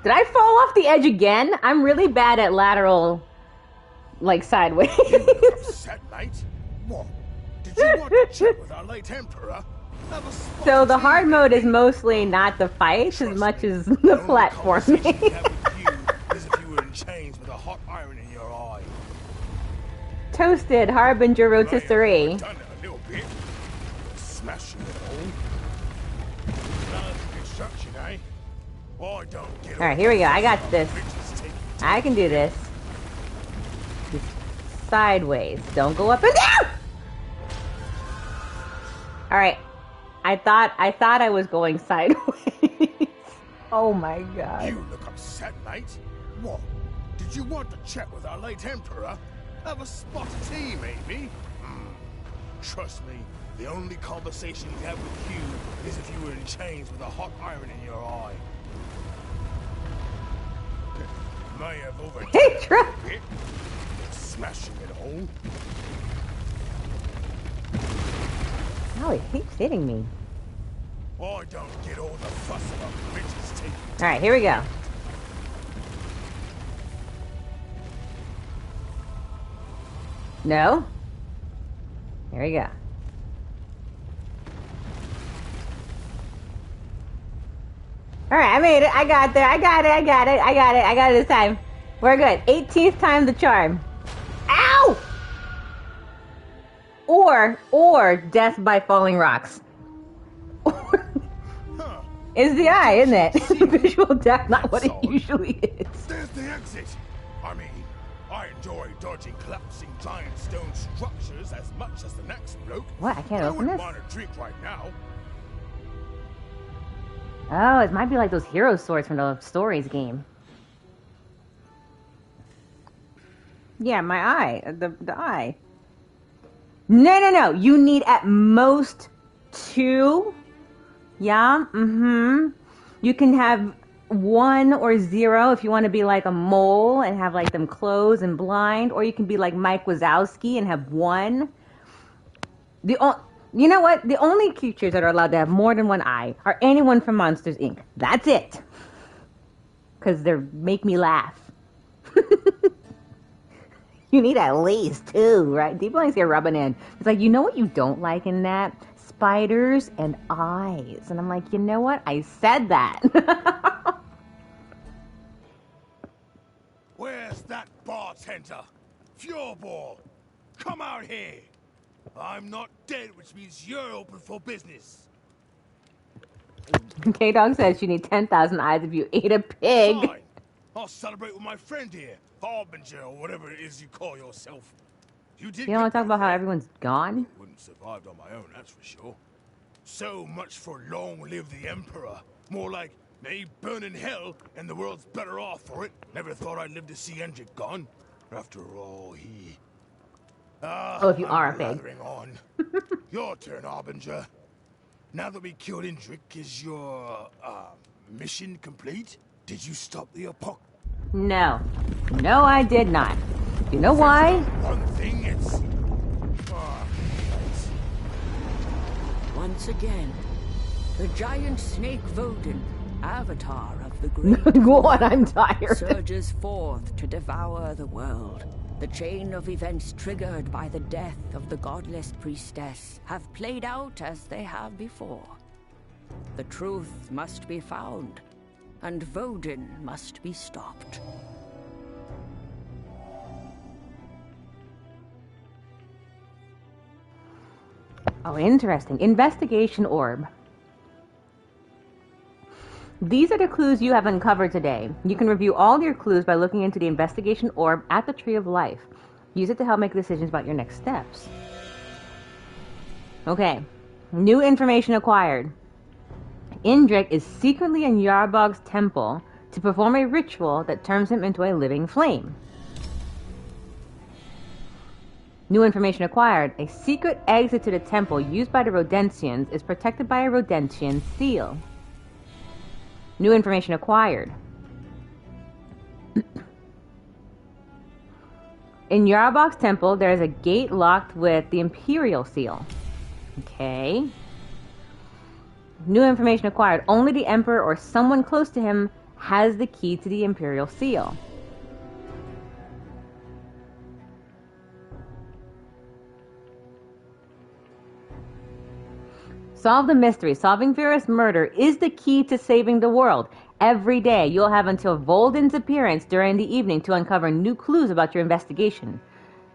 Did I fall off the edge again? I'm really bad at lateral, like, sideways. You look upset, mate. What? Did you want to chat with our late Emperor? Have a spot So of the tea, hard mode is maybe? mostly not the fights as much as the platforming. Conversation you'd have with you is if you were in chains with a hot iron in your eye. Toasted Harbinger May have rotisserie. overdone it a little bit. Smashing it all. Lousy construction, eh? Oh, don't get Alright, here we go. I got this. bridges taking I can do this. Just sideways. Don't go up and down! Alright. I thought I was going sideways. Oh my god. You look upset, mate. What? Did you want to chat with our late Emperor? Have a spot of tea, maybe? Trust me, the only conversation he'd have with you is if you were in chains with a hot iron in your eye. May have overdone Hey, it a Trump! bit. Smashing it all. Oh, he keeps hitting me. Oh, don't get all the fuss about bridges taking Alright, here we go. No? Here we go. Alright, I made it. I got there. I got it this time. We're good. 18th time the charm. Ow! Or death by falling rocks. Is the eye, isn't it? Visual death, not what it usually is. There's the exit. I mean, I enjoy dodging collapsing giant stone structures as much as the next bloke. What? I can't I open wouldn't this? mind a drink right now. Oh, it might be like those hero swords from the Stories game. Yeah, my eye. The eye. No. You need at most 2. Yeah, You can have 1 or 0 if you want to be like a mole and have like them closed and blind, or you can be like Mike Wazowski and have 1. You know what? The only creatures that are allowed to have more than 1 eye are anyone from Monsters, Inc. That's it. Because they make me laugh. You need at least 2, right? Deep Link's here rubbing in. It's like, you know what you don't like in that? Spiders and eyes. And I'm like, you know what? I said that. Where's that bartender? Fureball! Come out here! I'm not dead, which means you're open for business. K-Dog says you need 10,000 eyes if you ate a pig. Fine. I'll celebrate with my friend here, Harbinger, or whatever it is you call yourself. You don't want to talk about how everyone's gone? Wouldn't survive on my own, that's for sure. So much for long live the Emperor. More like, may he burn in hell, and the world's better off for it. Never thought I'd live to see Hendrik gone. After all, he... oh, if you are a pig. On. Your turn, Harbinger. Now that we killed Hendrik, is your, mission complete? Did you stop the apocalypse? No. No, I did not. You know why? One thing, it's... Once again, the giant snake Vodin, avatar of the great God, I'm tired. surges forth to devour the world. The chain of events triggered by the death of the godless priestess have played out as they have before. The truth must be found, and Vodin must be stopped. Oh, interesting. Investigation orb. These are the clues you have uncovered today. You can review all your clues by looking into the investigation orb at the Tree of Life. Use it to help make decisions about your next steps. Okay. New information acquired. Indrik is secretly in Yarbog's temple to perform a ritual that turns him into a living flame. New information acquired. A secret exit to the temple used by the Rodentians is protected by a Rodentian seal. New information acquired. In Yarbog's temple, there is a gate locked with the Imperial seal. Okay. New information acquired. Only the Emperor or someone close to him has the key to the Imperial seal. Solve the mystery. Solving Vera's murder is the key to saving the world. Every day, you'll have until Volden's appearance during the evening to uncover new clues about your investigation.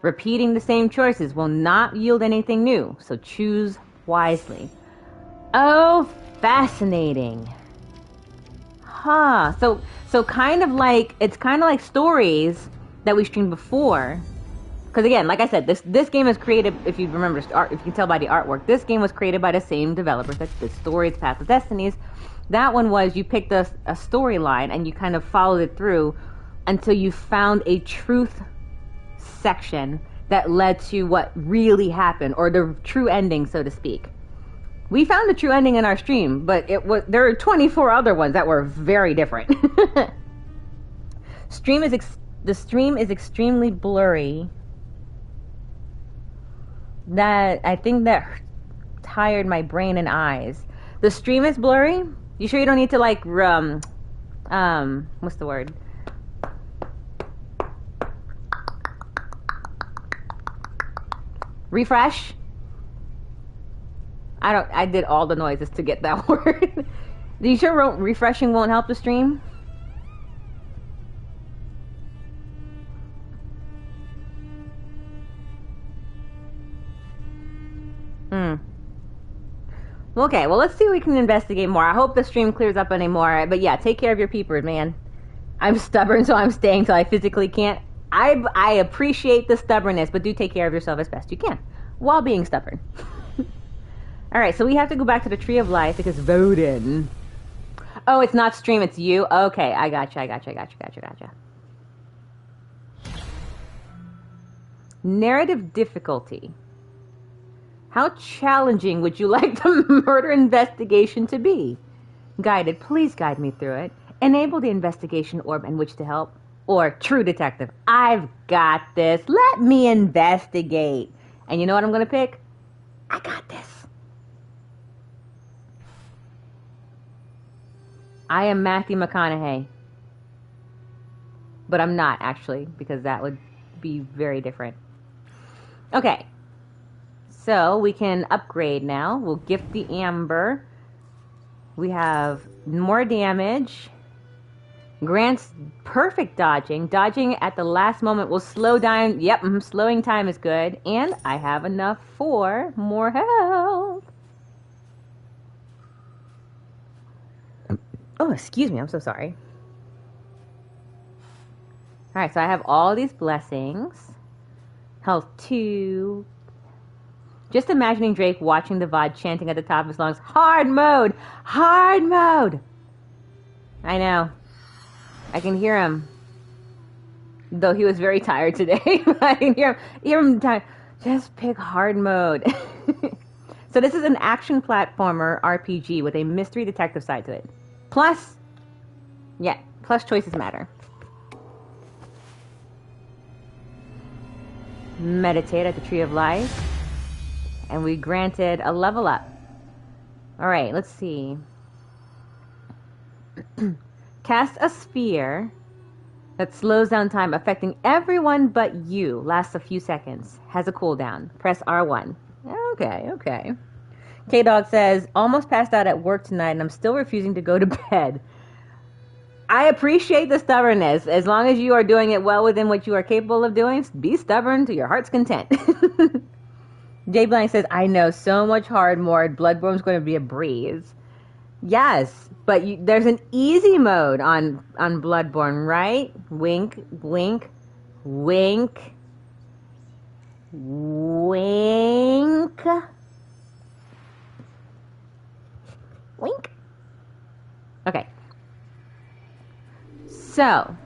Repeating the same choices will not yield anything new, so choose wisely. Oh, fascinating. Huh. So kind of like, it's kind of like stories that we streamed before. Because again, like I said, this game is created, if you remember, if you can tell by the artwork, this game was created by the same developers that did Stories, Path of Destinies. That one was you picked a storyline and you kind of followed it through until you found a truth section that led to what really happened, or the true ending, so to speak. We found the true ending in our stream, but there are 24 other ones that were very different. The stream is extremely blurry. That I think that tired my brain and eyes. The stream is blurry. You sure you don't need to like what's the word? Refresh? I did all the noises to get that word. You sure refreshing won't help the stream? Okay, well, let's see if we can investigate more. I hope the stream clears up anymore. But yeah, take care of your peepers, man. I'm stubborn, so I'm staying till I physically can't. I appreciate the stubbornness, but do take care of yourself as best you can while being stubborn. Alright, so we have to go back to the Tree of Life because Vodin. Oh, it's not stream, it's you? Okay, I gotcha. Narrative difficulty. How challenging would you like the murder investigation to be? Guided, please guide me through it. Enable the investigation orb and which to help. Or true detective, I've got this. Let me investigate. And you know what I'm going to pick? I got this. I am Matthew McConaughey. But I'm not, actually, because that would be very different. Okay. So we can upgrade now. We'll gift the amber. We have more damage. Grants perfect dodging. Dodging at the last moment will slow down. Yep, slowing time is good. And I have enough for more health. Oh, excuse me. I'm so sorry. All right, so I have all these blessings. Health 2. Just imagining Drake watching the VOD chanting at the top of his lungs, hard mode! Hard mode! I know. I can hear him. Though he was very tired today. I can hear him tired. Just pick hard mode. So this is an action platformer RPG with a mystery detective side to it. Plus choices matter. Meditate at the Tree of Life. And we granted a level up. Alright, let's see. Cast a sphere that slows down time, affecting everyone but you. Lasts a few seconds. Has a cooldown. Press R1. Okay. K-Dog says, almost passed out at work tonight and I'm still refusing to go to bed. I appreciate the stubbornness. As long as you are doing it well within what you are capable of doing, be stubborn to your heart's content. Jay Blank says, I know so much hard mode. Bloodborne's going to be a breeze. Yes, but there's an easy mode on Bloodborne, right? Wink, wink, wink, wink, wink. Okay. So.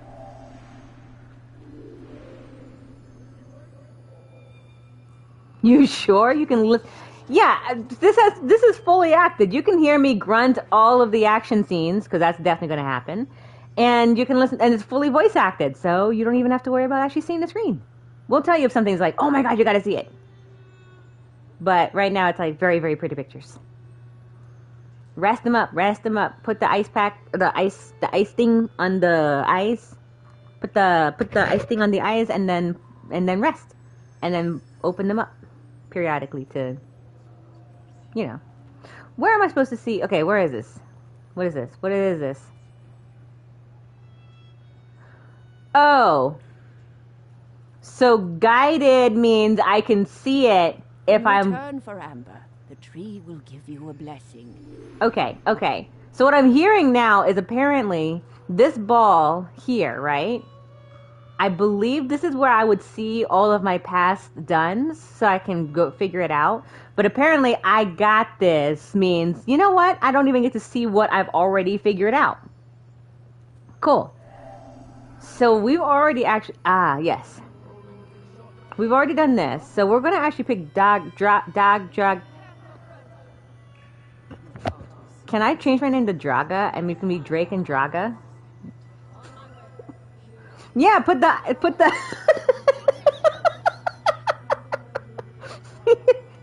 You sure? You can listen. Yeah, this is fully acted. You can hear me grunt all of the action scenes, because that's definitely going to happen. And you can listen, and it's fully voice acted, so you don't even have to worry about actually seeing the screen. We'll tell you if something's like, oh my god, you got to see it. But right now it's like very, very pretty pictures. Rest them up. Put the ice pack, the ice thing on the eyes. Put the ice thing on the eyes, and then rest, and then open them up periodically to, where am I supposed to see? Okay, where is this? What is this? What is this? Oh, so guided means I can see it if I'm. Return for Amber. The tree will give you a blessing. Okay. So what I'm hearing now is apparently this ball here, right? I believe this is where I would see all of my past dones, so I can go figure it out. But apparently, I got this means, you know what? I don't even get to see what I've already figured out. Cool. So we've already actually, yes. We've already done this. So we're going to actually pick dog. Can I change my name to Draga and we can be Drake and Draga? Yeah, put the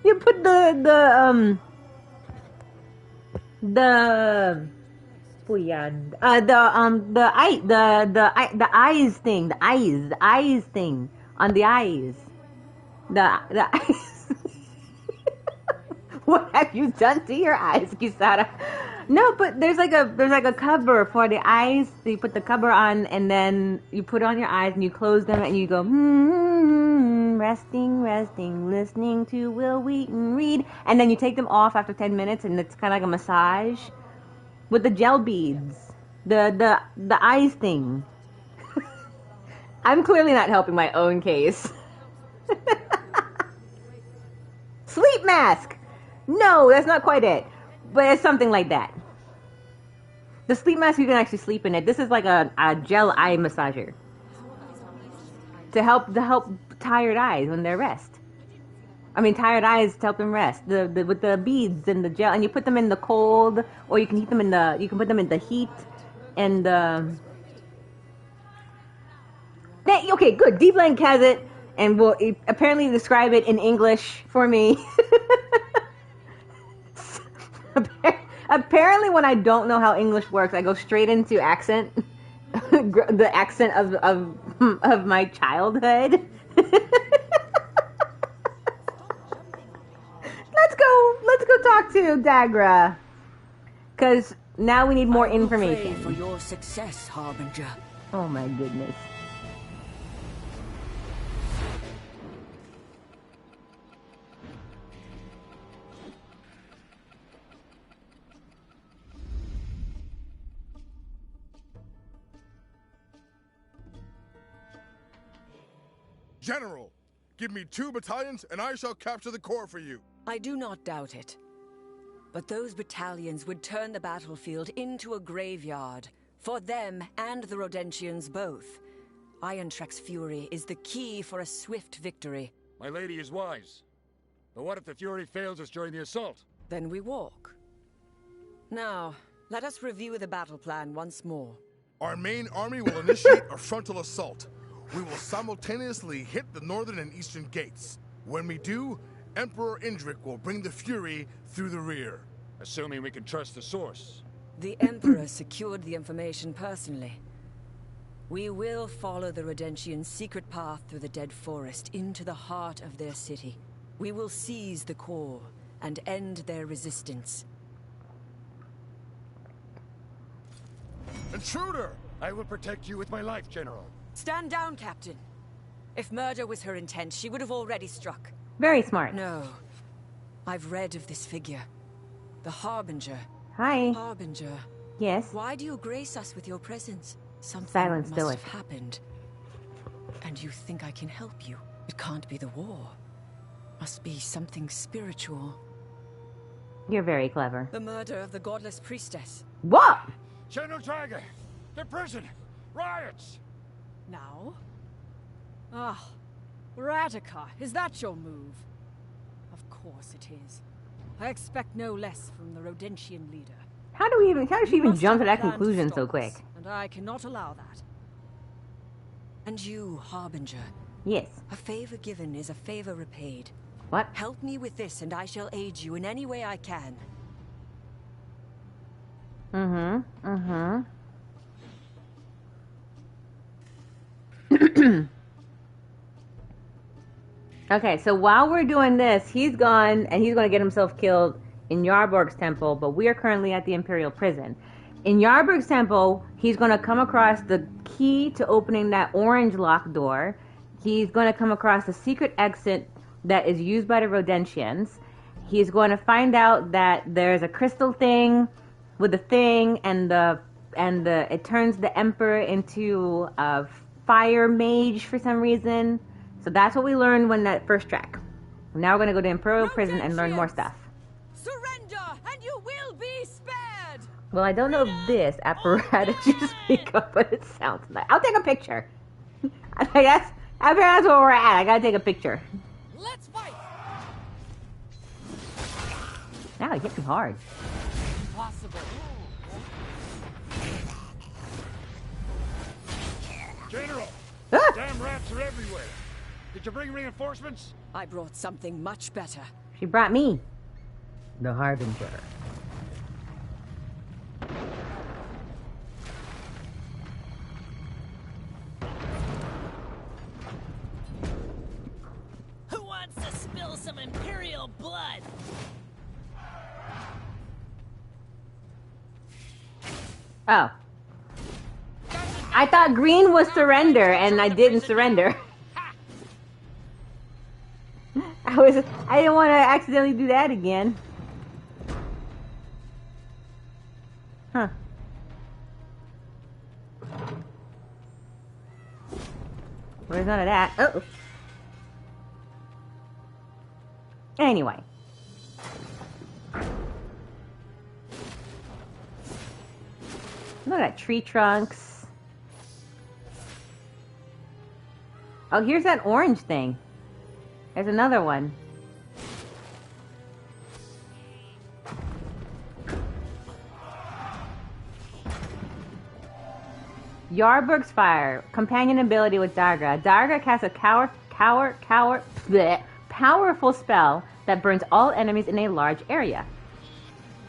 you put the eyes thing, the eyes thing on the eyes. The eyes. What have you done to your eyes, Kisara? No, but there's like a cover for the eyes. So you put the cover on, and then you put it on your eyes, and you close them, and you go, resting, listening to Will Wheaton read, and then you take them off after 10 minutes, and it's kind of like a massage with the gel beads, the eyes thing. I'm clearly not helping my own case. Sleep mask. No, that's not quite it. But it's something like that. The sleep mask, you can actually sleep in it. This is like a gel eye massager to help tired eyes when they're rest. I mean, tired eyes to help them rest. With the beads and the gel, and you put them in the cold, or you can put them in the heat, and okay, good. Deep Link has it, and will apparently describe it in English for me. Apparently, when I don't know how English works, I go straight into accent, the accent of my childhood. Let's go talk to Dagra, because now we need more information. Pray for your success, Harbinger. Oh my goodness. General, give me 2 battalions and I shall capture the core for you. I do not doubt it. But those battalions would turn the battlefield into a graveyard. For them and the Rodentians both. Irontrek's fury is the key for a swift victory. My lady is wise. But what if the fury fails us during the assault? Then we walk. Now, let us review the battle plan once more. Our main army will initiate a frontal assault. We will simultaneously hit the northern and eastern gates. When we do, Emperor Indrik will bring the fury through the rear. Assuming we can trust the source. The Emperor secured the information personally. We will follow the Rodentians' secret path through the Dead Forest into the heart of their city. We will seize the core and end their resistance. Intruder! I will protect you with my life, General. Stand down, Captain. If murder was her intent, she would have already struck. Very smart. No. I've read of this figure. The Harbinger. Hi. Harbinger. Yes. Why do you grace us with your presence? Something Silence, must Philip. have happened. And you think I can help you? It can't be the war. Must be something spiritual. You're very clever. The murder of the godless priestess. What? General Tiger! The prison! Riots! Now? Ah, Radika, is that your move? Of course it is. I expect no less from the Rodentian leader. How did she even jump to that conclusion so quick? And I cannot allow that. And you, Harbinger. Yes. A favor given is a favor repaid. What? Help me with this and I shall aid you in any way I can. Okay, so while we're doing this, he's gone and he's going to get himself killed in Yarburg's temple, but we are currently at the Imperial prison. In Yarburg's temple, he's going to come across the key to opening that orange locked door. He's going to come across the secret exit that is used by the Rodentians. He's going to find out that there's a crystal thing with a thing, and it turns the Emperor into a fire mage for some reason. So that's what we learned when that first track. Now we're going to go to Imperial prison and learn more stuff. Surrender, and you will be spared! Well, I don't know if this apparatus you speak of, but it sounds nice. I'll take a picture. I think that's where we're at. I gotta take a picture. Let's fight! Now he hit me hard. Impossible. General! Ah! Damn rats are everywhere! Did you bring reinforcements? I brought something much better. She brought me. The Harbinger. Who wants to spill some Imperial blood? Oh. I thought green was surrender, and I didn't surrender. I didn't want to accidentally do that again. Huh. Where's none of that? Oh. Anyway. Look at that, tree trunks. Oh, here's that orange thing. There's another one. Yarburg's Fire. Companion ability with Darga. Darga casts a powerful spell that burns all enemies in a large area.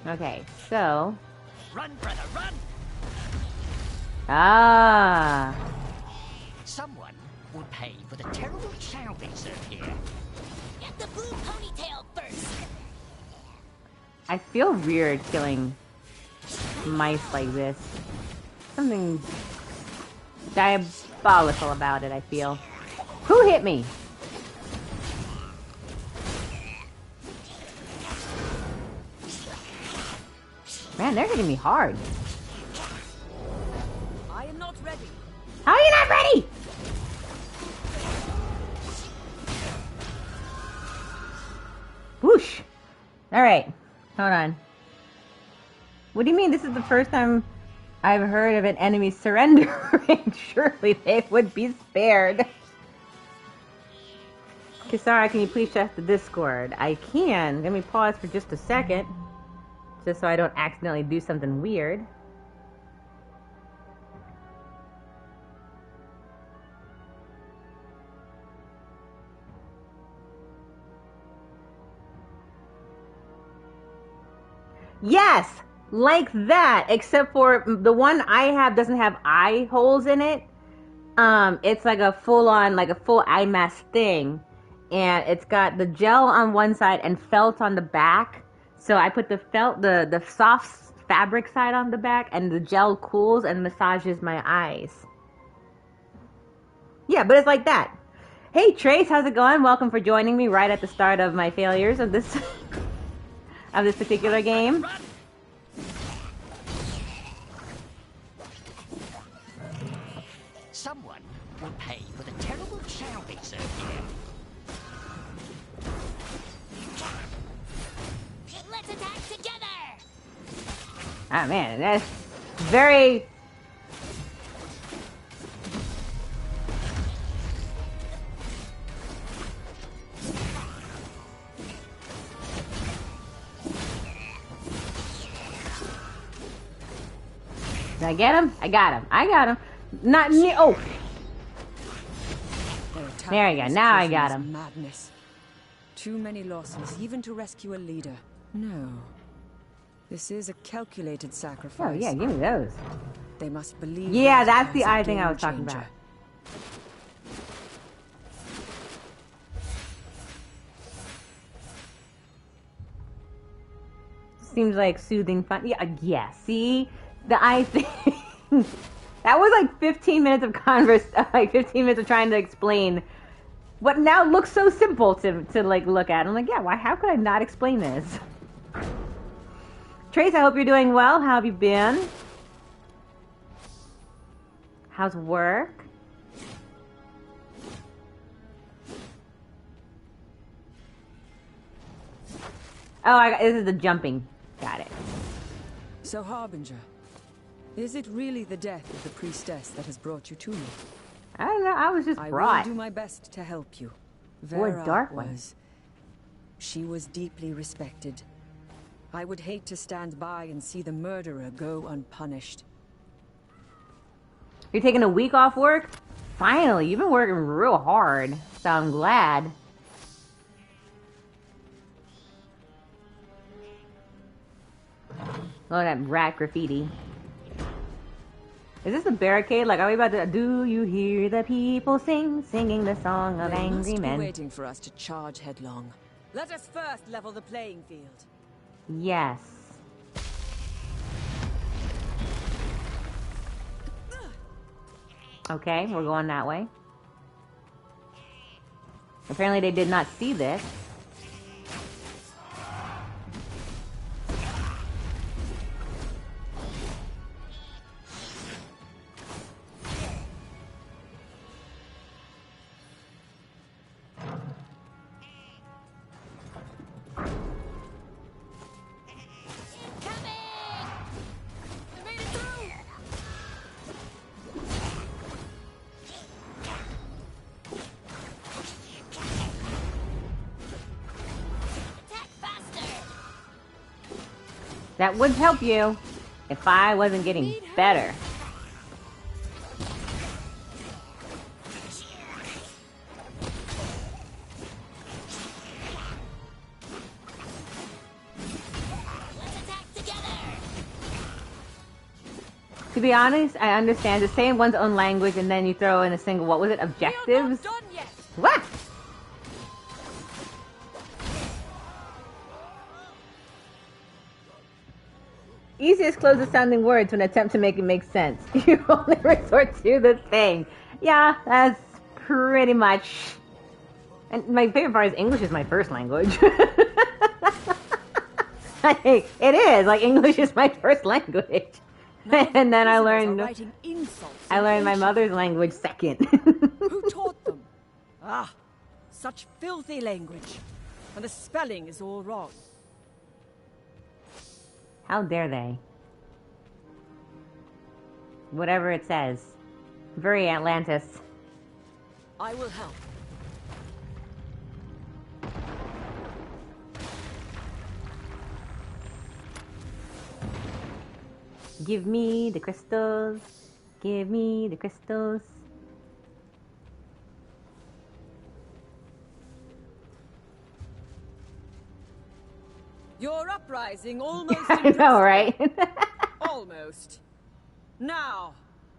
Okay, so... Run, brother, run! Ah. Someone will pay for the terrible child they serve here. Get the blue ponytail first. I feel weird killing mice like this. Something diabolical about it, I feel. Who hit me? Man, they're hitting me hard. I am not ready. How are you not ready? Whoosh. Alright. Hold on. What do you mean this is the first time I've heard of an enemy surrendering? Surely they would be spared. Kisara, can you please check the Discord? I can. Let me pause for just a second. Just so I don't accidentally do something weird. Yes! Like that! Except for the one I have doesn't have eye holes in it. It's like a full-on, like a full eye mask thing. And it's got the gel on one side and felt on the back. So I put the felt, the soft fabric side on the back, and the gel cools and massages my eyes. Yeah, but it's like that. Hey Trace, how's it going? Welcome for joining me right at the start of my failures of this of this particular game. Someone will pay for the terrible child they serve here. Let's attack together! Ah man, that's very... Did I get him? I got him. I got him. Not me. Oh! There we go. Now I got him. Madness. Too many losses, even to rescue a leader. No. This is a calculated sacrifice. Oh yeah, give me those. They must believe. Yeah, that's the eye thing I was talking about. Seems like soothing fun. Yeah, see? The eye thing. That was like 15 minutes of like 15 minutes of trying to explain what now looks so simple to like look at. I'm like, yeah, why? How could I not explain this? Trace, I hope you're doing well. How have you been? How's work? Oh, this is the jumping. Got it. So, Harbinger, is it really the death of the priestess that has brought you to me? I don't know. I was just brought. I will do my best to help you. Vera Dark was. She was deeply respected. I would hate to stand by and see the murderer go unpunished. You're taking a week off work? Finally, you've been working real hard, so I'm glad. Oh, that rat graffiti. Is this a barricade? Like, are we about to... Do you hear the people singing the song of angry men? They must be waiting for us to charge headlong. Let us first level the playing field. Yes. Okay, we're going that way. Apparently they did not see this. That would help you if I wasn't getting better. To be honest, I understand to say in one's own language and then you throw in a single, what was it, objectives? What? Easiest closest sounding words when attempt to make it make sense. You only resort to the thing. Yeah, that's pretty much. And my favorite part is English is my first language. Like, it is. Like, English is my first language. And then I learned my mother's language second. Who taught them? Ah, such filthy language. And the spelling is all wrong. How dare they? Whatever it says. Very Atlantis. I will help. Give me the crystals. Give me the crystals. Your uprising almost I know, right? Almost. Now,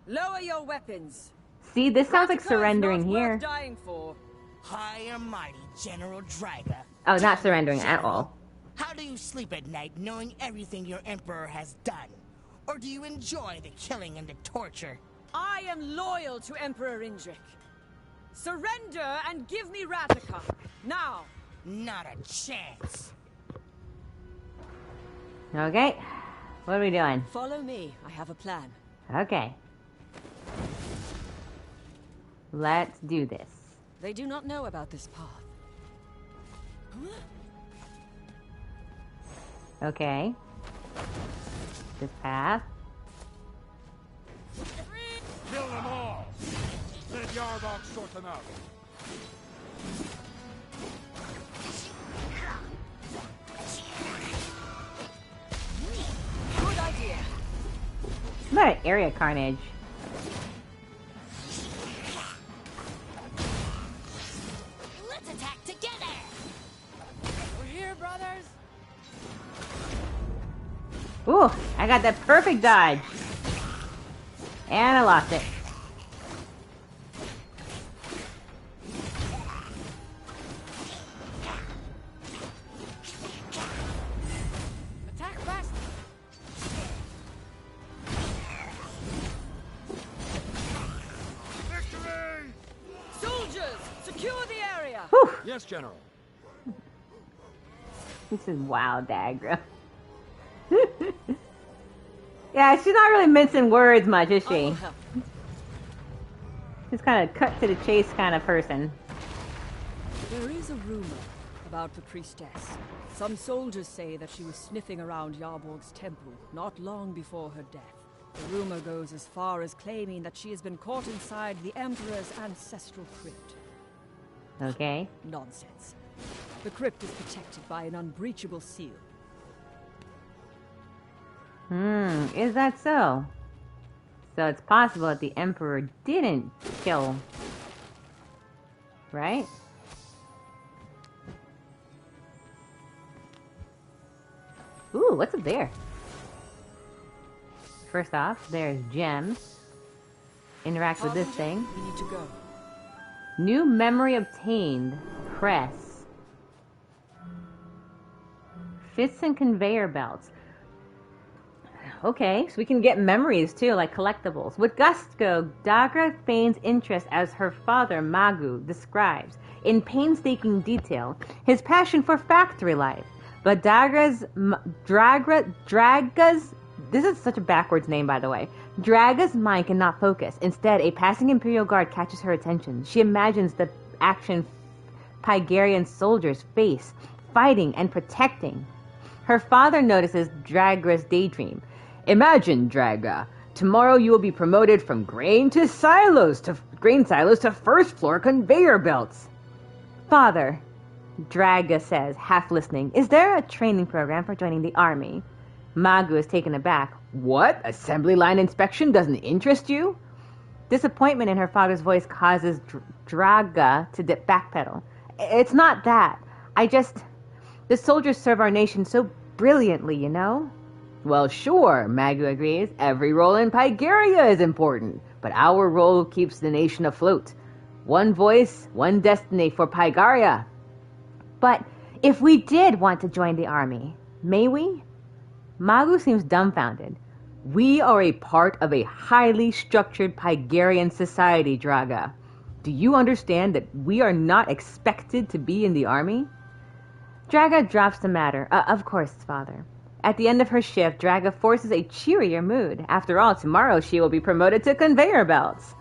lower your weapons. See, this sounds like surrendering here. Dying for. High and mighty General Draga. Oh, not surrendering at all. How do you sleep at night knowing everything your Emperor has done? Or do you enjoy the killing and the torture? I am loyal to Emperor Indrik. Surrender and give me Ratica. Now. Not a chance. Okay. What are we doing? Follow me. I have a plan. Okay. Let's do this. They do not know about this path. Okay. This path. Kill them all! Let Yarbok sort them out. Good idea. It's not an area carnage. Let's attack together! We're here, brothers. Ooh, I got that perfect dodge. And I lost it. Attack fast. Victory! Soldiers, secure the area. Whew. Yes, General. This is wild, Dagra. Yeah, she's not really mincing words much, is she? She's kind of cut to the chase kind of person. There is a rumor about the priestess. Some soldiers say that she was sniffing around Yarborg's temple not long before her death. The rumor goes as far as claiming that she has been caught inside the Emperor's ancestral crypt. Okay. Nonsense. The crypt is protected by an unbreachable seal. Is that so? So it's possible that the Emperor didn't kill, right? Ooh, what's up there? First off, there's gems. Interact with this thing. We need to go. New memory obtained. Press. Fits and conveyor belts. Okay, so we can get memories too, like collectibles. With gusto, Dagra feigns interest as her father, Magu, describes, in painstaking detail, his passion for factory life. But Draga's, this is such a backwards name, by the way. Draga's mind cannot focus. Instead, a passing Imperial Guard catches her attention. She imagines the action Pygarian soldiers face, fighting and protecting. Her father notices Draga's daydream. Imagine, Draga, tomorrow you will be promoted from grain silos to first floor conveyor belts. Father, Draga says, half listening, is there a training program for joining the army? Magu is taken aback. What? Assembly line inspection doesn't interest you? Disappointment in her father's voice causes Draga to backpedal. It's not that. The soldiers serve our nation so brilliantly, you know? Well, sure, Magu agrees. Every role in Pygaria is important, but our role keeps the nation afloat. One voice, one destiny for Pygaria. But if we did want to join the army, may we? Magu seems dumbfounded. We are a part of a highly structured Pygarian society, Draga. Do you understand that we are not expected to be in the army? Draga drops the matter. Of course, father. At the end of her shift, Draga forces a cheerier mood. After all, tomorrow she will be promoted to conveyor belts.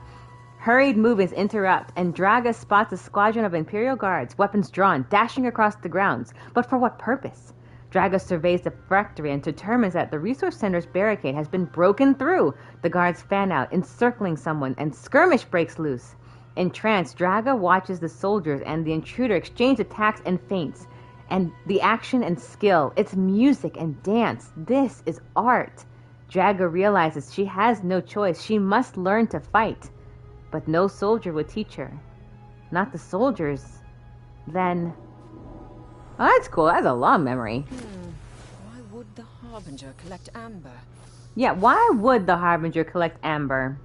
Hurried movements interrupt, and Draga spots a squadron of Imperial Guards, weapons drawn, dashing across the grounds. But for what purpose? Draga surveys the factory and determines that the resource center's barricade has been broken through. The guards fan out, encircling someone, and skirmish breaks loose. Entranced, Draga watches the soldiers and the intruder exchange attacks and feints. And the action and skill, it's music and dance. This is art. Draga realizes she has no choice. She must learn to fight. But no soldier would teach her. Not the soldiers. Then... Oh, that's cool. That's a long memory. Why would the Harbinger collect amber? Yeah, why would the Harbinger collect amber?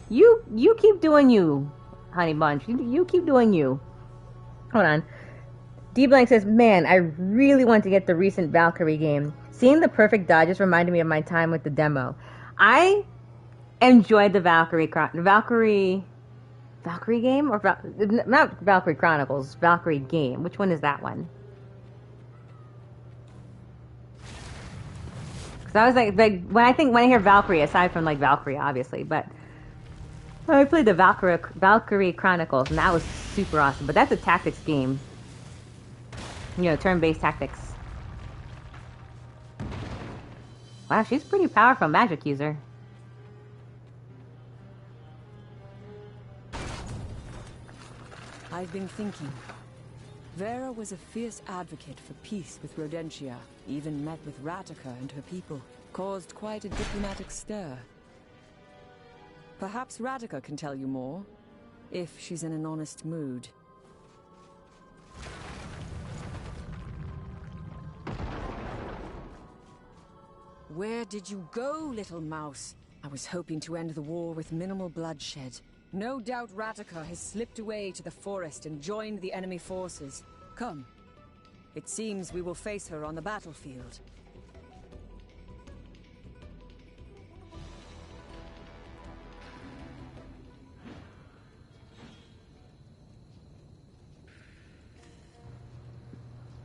You keep doing you, Honey Bunch. You keep doing you. Hold on. D-Blank says, man, I really want to get the recent Valkyrie game. Seeing the perfect dodges reminded me of my time with the demo. I enjoyed the Valkyrie game? Or not Valkyrie Chronicles, Valkyrie game. Which one is that one? Because I was like when I hear Valkyrie, aside from like Valkyrie, obviously, but I played the Valkyrie Chronicles, and that was super awesome. But that's a tactics game. You know, turn-based tactics. Wow, she's pretty powerful magic user. I've been thinking. Vera was a fierce advocate for peace with Rodentia, even met with Ratica and her people, caused quite a diplomatic stir. Perhaps Ratica can tell you more, if she's in an honest mood. Where did you go, little mouse? I was hoping to end the war with minimal bloodshed. No doubt Ratica has slipped away to the forest and joined the enemy forces. Come. It seems we will face her on the battlefield.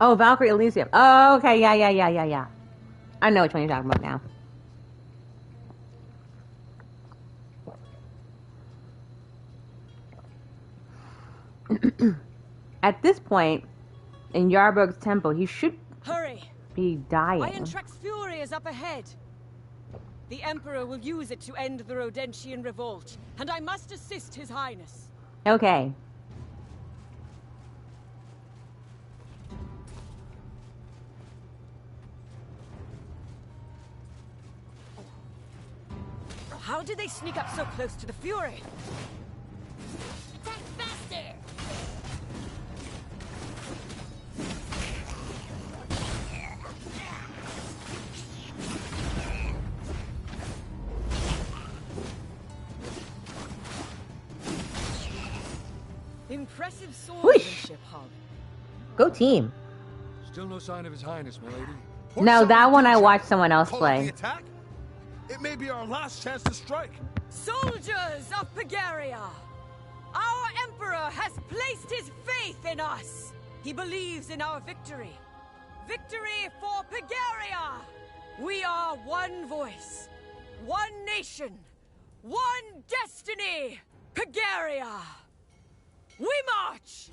Oh, Valkyrie Elysium. Oh, okay, yeah. I know which one you're talking about now. At this point, in Yarburg's temple, he should be dying. Iron-Trek's fury is up ahead. The Emperor will use it to end the Rodentian revolt, and I must assist His Highness. Okay. How did they sneak up so close to the Fury? Attack faster! Impressive swordsmanship, Hub. Go team. Still no sign of His Highness, my lady. No, that one I watched someone else play. It may be our last chance to strike. Soldiers of Pygaria! Our Emperor has placed his faith in us! He believes in our victory. Victory for Pygaria! We are one voice, one nation, one destiny! Pygaria! We march!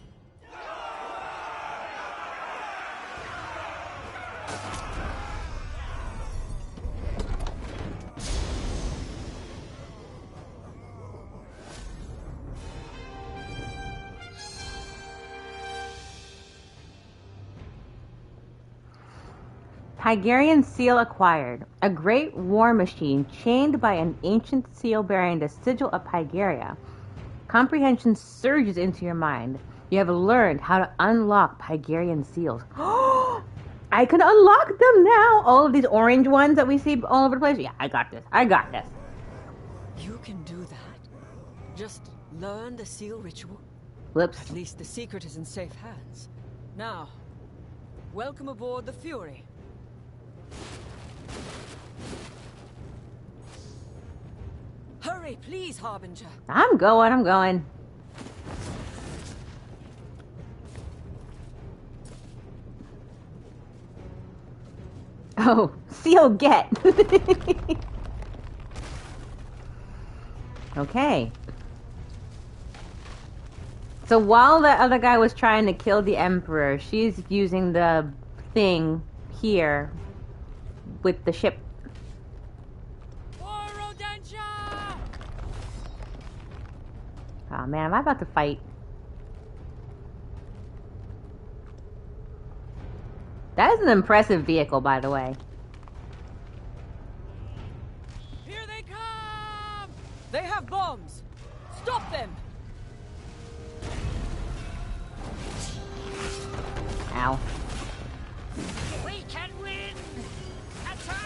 Pygarian seal acquired. A great war machine chained by an ancient seal bearing the sigil of Pygaria. Comprehension surges into your mind. You have learned how to unlock Pygarian seals. I can unlock them now! All of these orange ones that we see all over the place. Yeah, I got this. I got this. You can do that. Just learn the seal ritual. Whoops. At least the secret is in safe hands. Now, welcome aboard the Fury. Hurry, please, Harbinger. I'm going. Oh, seal get. Okay. So while the other guy was trying to kill the Emperor, she's using the thing here with the ship. Oh man, am I about to fight? That is an impressive vehicle, by the way. Here they come! They have bombs! Stop them! Ow. We can win! Attack!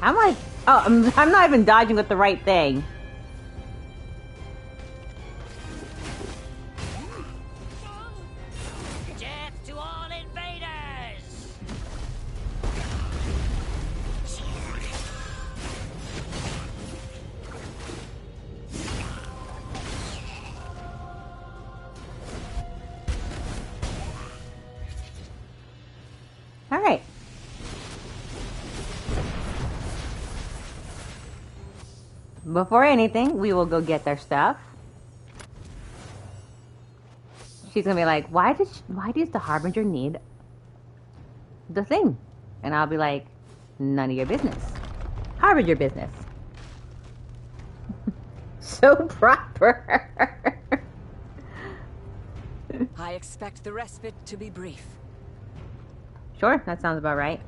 I'm like, oh, I'm not even dodging with the right thing. Death to all invaders! All right. Before anything, we will go get their stuff. She's gonna be like, why does the Harbinger need the thing? And I'll be like, none of your business. Harbinger business. So proper. I expect the respite to be brief. Sure, that sounds about right.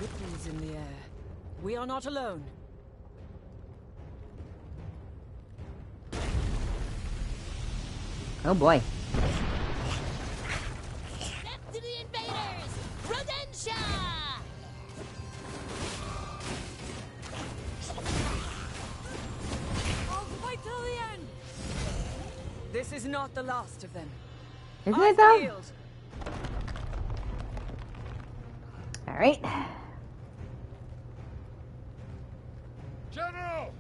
Ripples in the air. We are not alone. Oh boy. Death to the invaders! Rodentia! I'll fight till the end! This is not the last of them. Isn't it though? Yield. All right. General!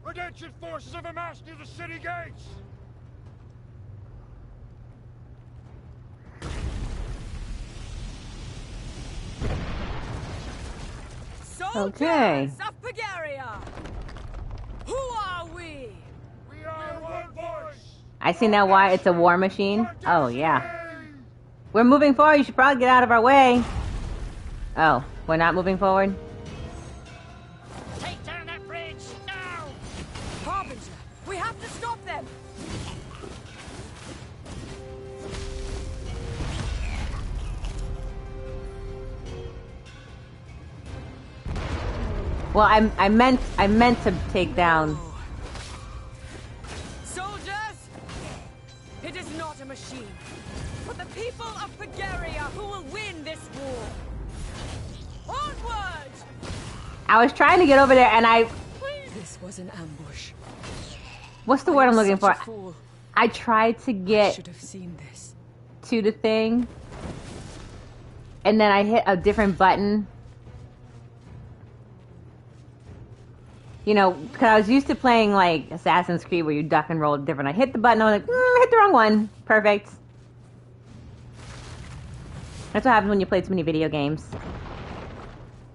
Redemption forces have amassed near the city gates! Okay. Soldiers of Pygaria! Who are we? We are one voice! I see now why it's a war machine. Oh yeah. We're moving forward. You should probably get out of our way. Oh, we're not moving forward? Take down that bridge now! Harbinger, we have to stop them! Well, I meant to take down. Soldiers! It is not a machine, but the people of Pygaria who will win this war. Onward! I was trying to get over there and This was an ambush. what's the word I'm looking for? Such a fool. I tried to I get should have seen this. to the thing and then I hit a different button. You know, because I was used to playing like Assassin's Creed where you duck and roll different. I hit the button, I was like, I hit the wrong one. Perfect. That's what happens when you play too many video games.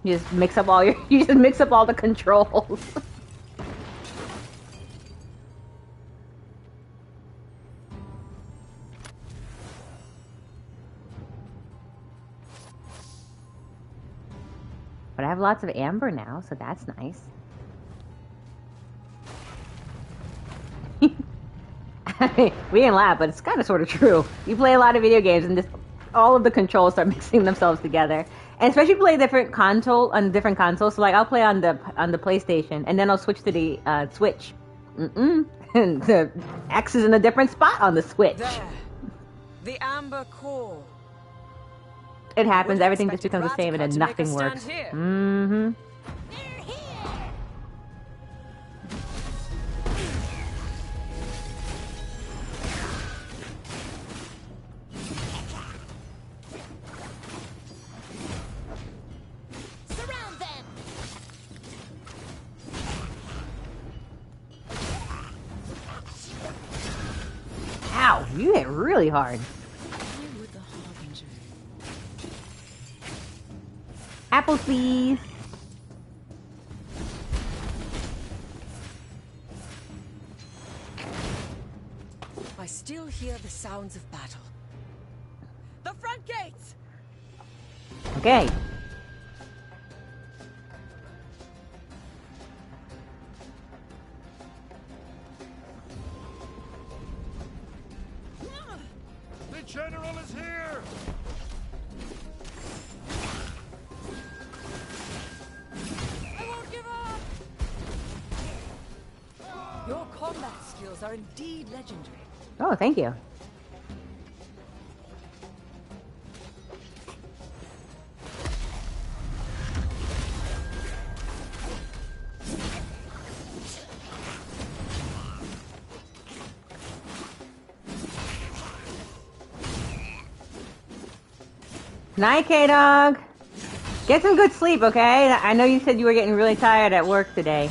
You just mix up all the controls. But I have lots of amber now, so that's nice. We didn't laugh, but it's kind of sort of true. You play a lot of video games and just all of the controls start mixing themselves together. And especially play different different consoles. So like I'll play on the PlayStation, and then I'll switch to the Switch. And the X is in a different spot on the Switch. There. The amber core. It happens. Everything just becomes the same, and then nothing works. Mm-hmm. Ow, you hit really hard. Apples, please. I still hear the sounds of battle. The front gates! Okay. The general is here! I won't give up! Your combat skills are indeed legendary. Oh, thank you. Night, K-Dog. Get some good sleep, okay? I know you said you were getting really tired at work today.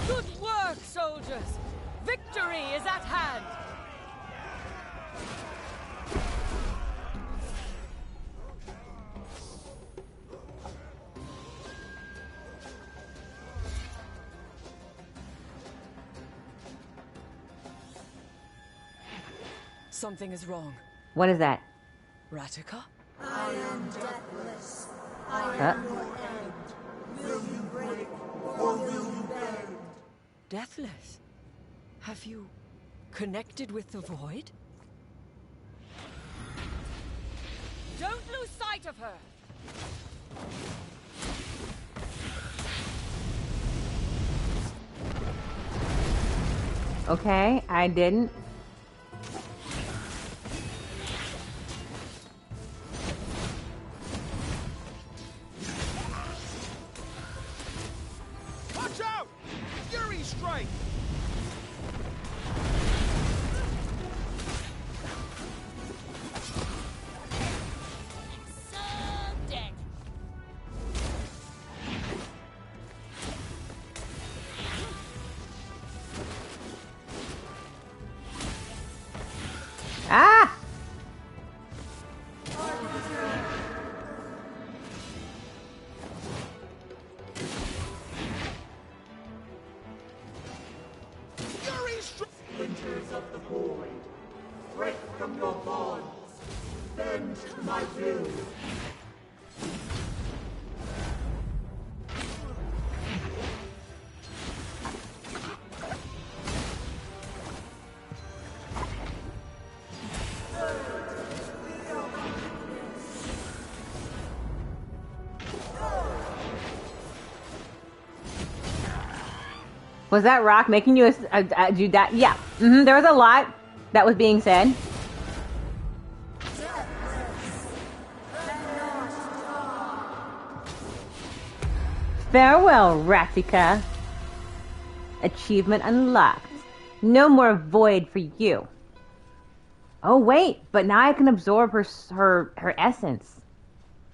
Good work, soldiers! Victory is at hand! Something is wrong. What is that? Ratika? I am deathless. I am your end. Will you break or will you bend? Deathless? Have you connected with the void? Don't lose sight of her! Okay, I didn't. Watch out! Fury strike! So dead. Ah! Fury strike! Winters of the void, break from your bonds, bend to my will. Was that rock making you do that? Yeah. There was a lot that was being said. Farewell, Ratika. Achievement unlocked. No more void for you. Oh wait, but now I can absorb her essence.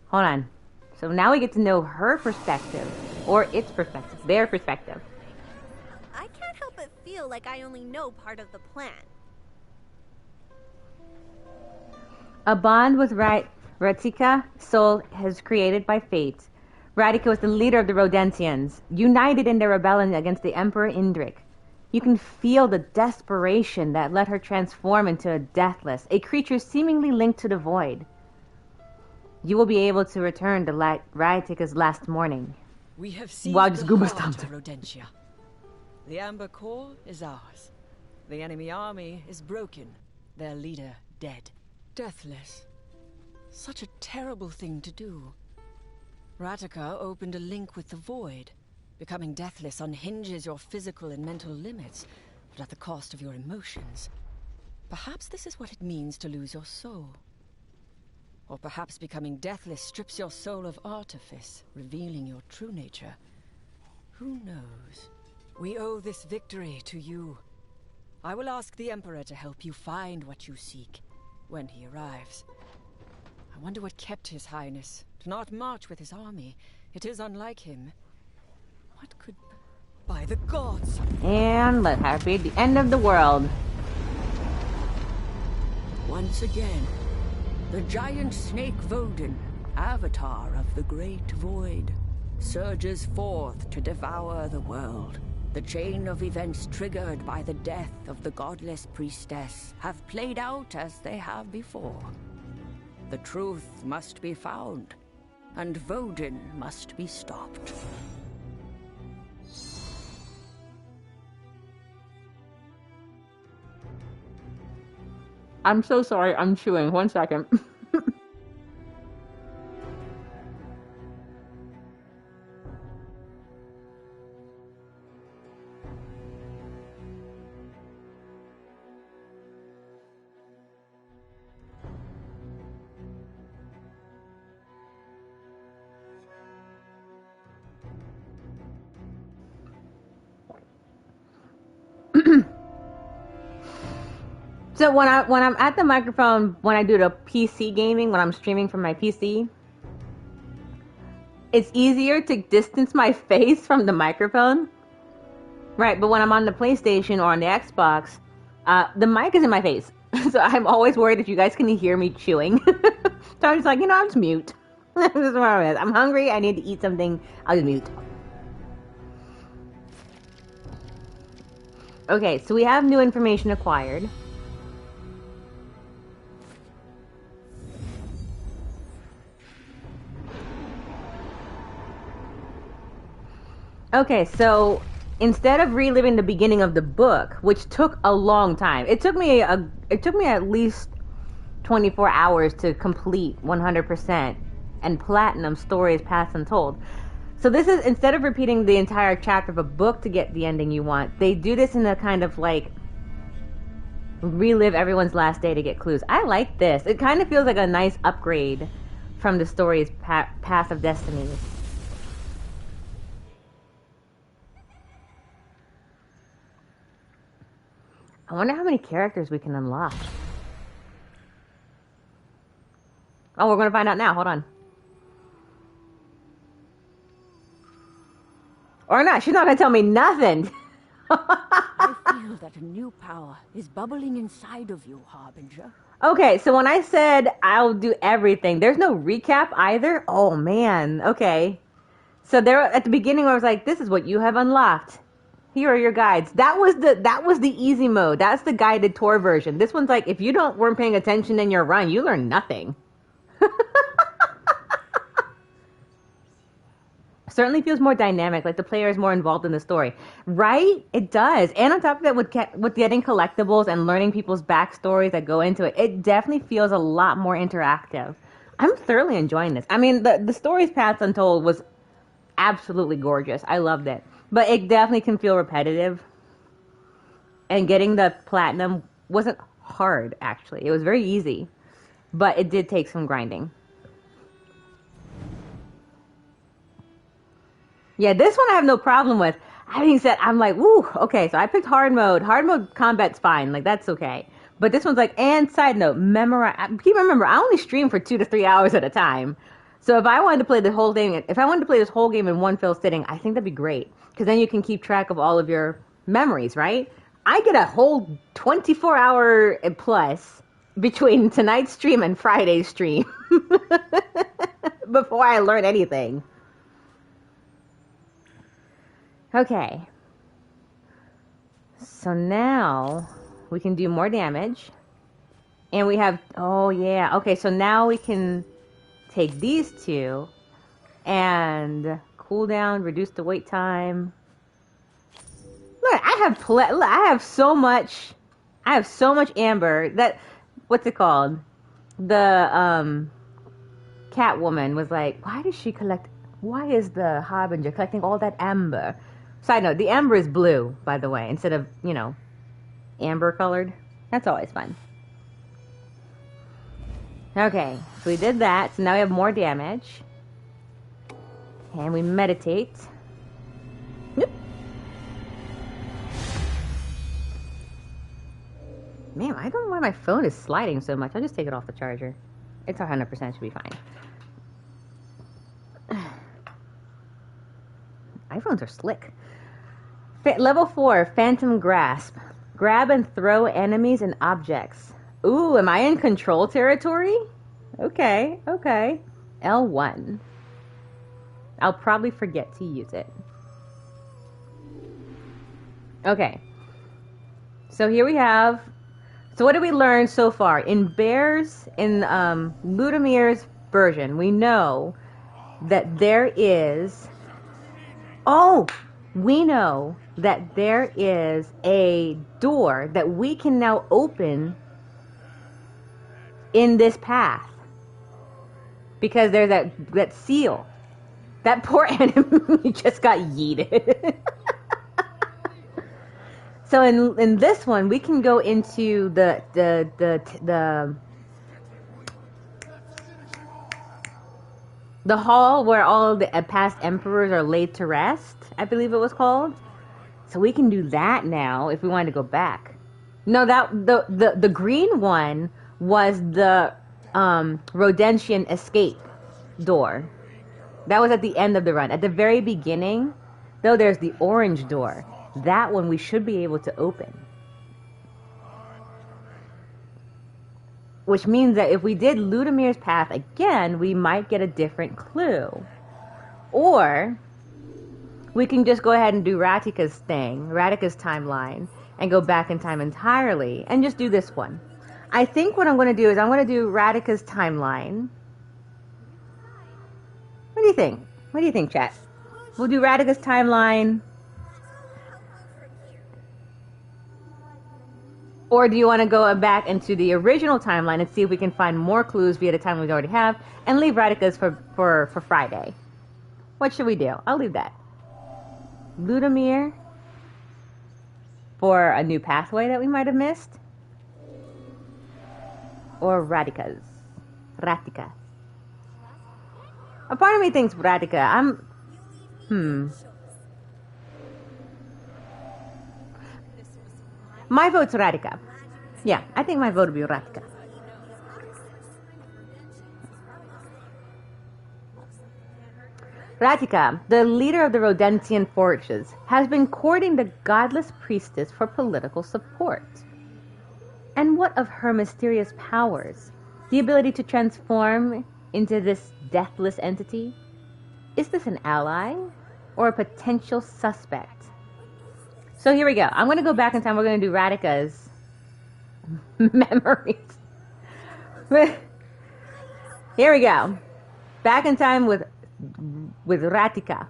Hold on. So now we get to know her perspective, or its perspective, their perspective. I can't help but feel like I only know part of the plan. A bond with Ratika, soul has created by fate. Ratika was the leader of the Rodentians, united in their rebellion against the Emperor Indrik. You can feel the desperation that let her transform into a deathless, a creature seemingly linked to the void. you will be able to return to Raiatika's last morning. We have seized Wow, just the Gooba heart stomped of her. Rodentia. The Amber Core is ours. The enemy army is broken. Their leader dead. Deathless. Such a terrible thing to do. Ratika opened a link with the Void. Becoming deathless unhinges your physical and mental limits, but at the cost of your emotions. Perhaps this is what it means to lose your soul. Or perhaps becoming deathless strips your soul of artifice, revealing your true nature. Who knows? We owe this victory to you. I will ask the Emperor to help you find what you seek, when he arrives. I wonder what kept His Highness to not march with his army. It is unlike him. What could... By the gods! And let her be the end of the world. Once again, the giant snake Vodin, avatar of the great void, surges forth to devour the world. The chain of events triggered by the death of the godless priestess have played out as they have before. The truth must be found, and Vodin must be stopped. I'm so sorry, I'm chewing. 1 second. So when I'm at the microphone, when I do the PC gaming, when I'm streaming from my PC, it's easier to distance my face from the microphone. Right, but when I'm on the PlayStation or on the Xbox, the mic is in my face. So I'm always worried if you guys can hear me chewing. So I'm just like, I'll just mute. This is where I'm at. I'm hungry, I need to eat something, I'll just mute. Okay, so we have new information acquired. Okay, so instead of reliving the beginning of the book, which took a long time, it took me at least 24 hours to complete 100% and platinum Stories Past Untold. So this is, instead of repeating the entire chapter of a book to get the ending you want, they do this in a kind of like relive everyone's last day to get clues. I like this. It kind of feels like a nice upgrade from the Stories Past of Destinies. I wonder how many characters we can unlock. Oh, we're going to find out now. Hold on. Or not. She's not going to tell me nothing. I feel that a new power is bubbling inside of you, Harbinger. Okay, so when I said I'll do everything, there's no recap either? Oh, man. Okay. So there, at the beginning, I was like, this is what you have unlocked. Here are your guides. That was the easy mode. That's the guided tour version. This one's like, if you weren't paying attention in your run, you learn nothing. Certainly feels more dynamic, like the player is more involved in the story. Right? It does. And on top of that, with getting collectibles and learning people's backstories that go into it, it definitely feels a lot more interactive. I'm thoroughly enjoying this. I mean, the Stories Past Untold was absolutely gorgeous. I loved it. But it definitely can feel repetitive. And getting the platinum wasn't hard, actually. It was very easy. But it did take some grinding. Yeah, this one I have no problem with. That being said, I'm like, woo, okay, so I picked hard mode. Hard mode combat's fine. Like, that's okay. But this one's like, and side note, keep remember, I only stream for 2 to 3 hours at a time. So if I wanted to play the whole thing, if I wanted to play this whole game in one fell sitting, I think that'd be great. Because then you can keep track of all of your memories, right? I get a whole 24-hour plus between tonight's stream and Friday's stream before I learn anything. Okay. So now we can do more damage. And we have, oh yeah, okay, so now we can take these two and cooldown, reduce the wait time. Look, I have so much amber that, what's it called? The Catwoman was like, why is the Harbinger collecting all that amber? Side note, the amber is blue, by the way, instead of, you know, amber colored. That's always fun. Okay, so we did that, so now we have more damage. And we meditate. Yep. Man, I don't know why my phone is sliding so much. I'll just take it off the charger. It's 100%, should be fine. iPhones are slick. Level 4, Phantom Grasp. Grab and throw enemies and objects. Ooh, am I in control territory? Okay, okay. L1. I'll probably forget to use it. Okay. So here we have... So what did we learn so far? In Ludomir's version, we know that there is... Oh! We know that there is a door that we can now open in this path. Because there's that seal. That poor enemy just got yeeted. So in this one, we can go into the hall where all the past emperors are laid to rest, I believe it was called. So we can do that now if we wanted to go back. No, that the green one was the Rodentian escape door. That was at the end of the run. At the very beginning, though, there's the orange door. That one we should be able to open. Which means that if we did Ludomir's path again, we might get a different clue. Or we can just go ahead and do Ratika's timeline, and go back in time entirely, and just do this one. I think what I'm going to do is I'm going to do Ratika's timeline. What do you think? What do you think, chat? We'll do Ratika's timeline. Or do you want to go back into the original timeline and see if we can find more clues via the timeline we already have, and leave Ratika's for Friday? What should we do? I'll leave that. Ludomir for a new pathway that we might have missed. Or Ratika. A part of me thinks Ratika. My vote's Ratika. Yeah, I think my vote would be Ratika. Ratika, the leader of the Rodentian forces, has been courting the godless priestess for political support. And what of her mysterious powers? The ability to transform into this deathless entity? Is this an ally or a potential suspect? So here we go. I'm going to go back in time. We're going to do Ratika's memories. Here we go. Back in time with Ratika.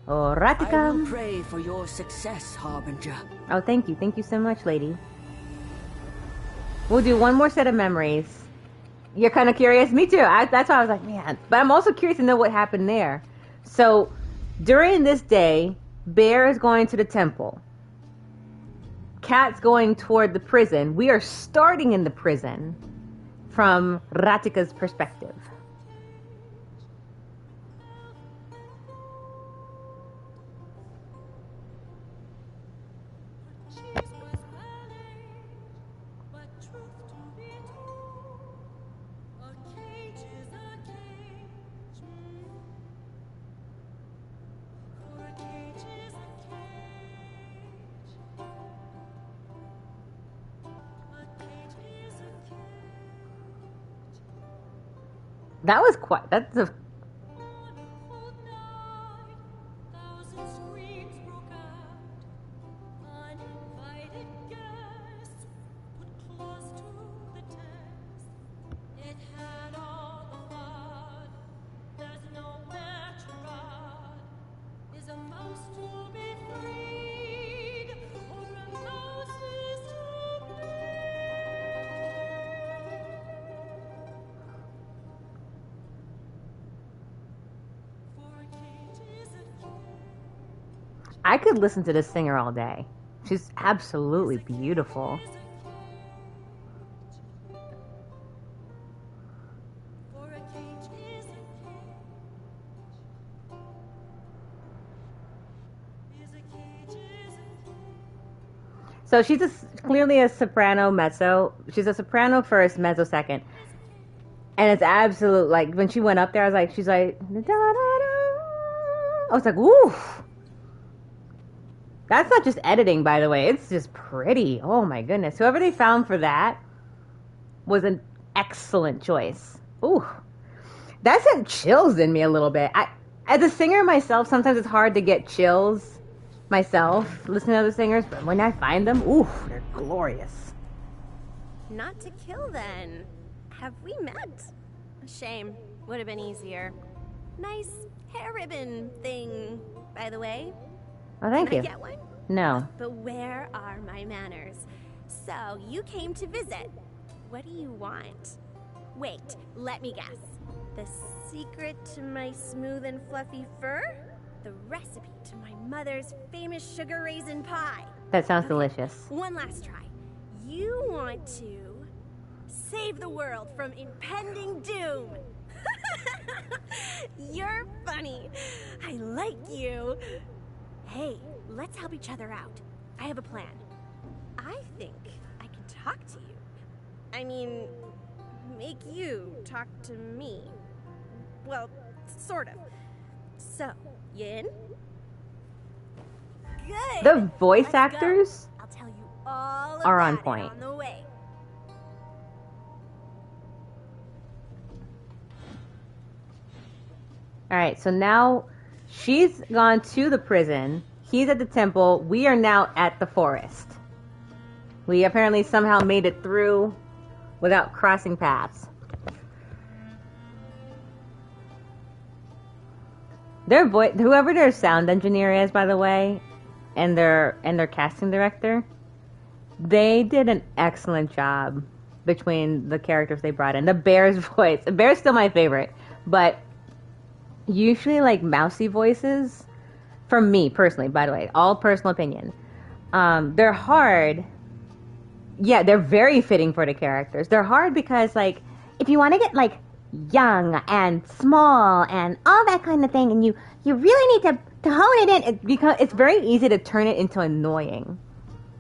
Oh, Ratika. I will pray for your success, Harbinger. Oh, thank you. Thank you so much, lady. We'll do one more set of memories. You're kind of curious? Me too. That's why I was like, man. But I'm also curious to know what happened there. So, during this day, Bear is going to the temple. Cat's going toward the prison. We are starting in the prison from Ratika's perspective. That was quite... That's a... I could listen to this singer all day. She's absolutely beautiful. So she's clearly a soprano mezzo. She's a soprano first, mezzo second. And it's absolute, like, when she went up there, I was like, she's like, da, da, da. I was like, ooh. That's not just editing, by the way. It's just pretty. Oh, my goodness. Whoever they found for that was an excellent choice. Ooh. That sent chills in me a little bit. As a singer myself, sometimes it's hard to get chills myself, listening to other singers. But when I find them, ooh, they're glorious. Not to kill, then. Have we met? Shame. Would have been easier. Nice hair ribbon thing, by the way. Oh, thank you. Can I get one? No. But where are my manners? So, you came to visit. What do you want? Wait, let me guess. The secret to my smooth and fluffy fur? The recipe to my mother's famous sugar raisin pie. That sounds delicious. One last try. You want to save the world from impending doom. You're funny. I like you. Hey, let's help each other out. I have a plan. I think I can talk to you. I mean, make you talk to me. Well, sort of. So, you in? Good. The voice actors I'll tell you all are on about it point. on the way. All right, so now she's gone to the prison. He's at the temple. We are now at the forest. We apparently somehow made it through without crossing paths. Whoever their sound engineer is, by the way, and their casting director, they did an excellent job between the characters they brought in. The bear's voice. The bear's still my favorite, but usually like mousy voices, for me personally, by the way, all personal opinion, they're hard. Yeah, they're very fitting for the characters. They're hard because, like, if you want to get like young and small and all that kind of thing, and you really need to hone it in, because it's very easy to turn it into annoying.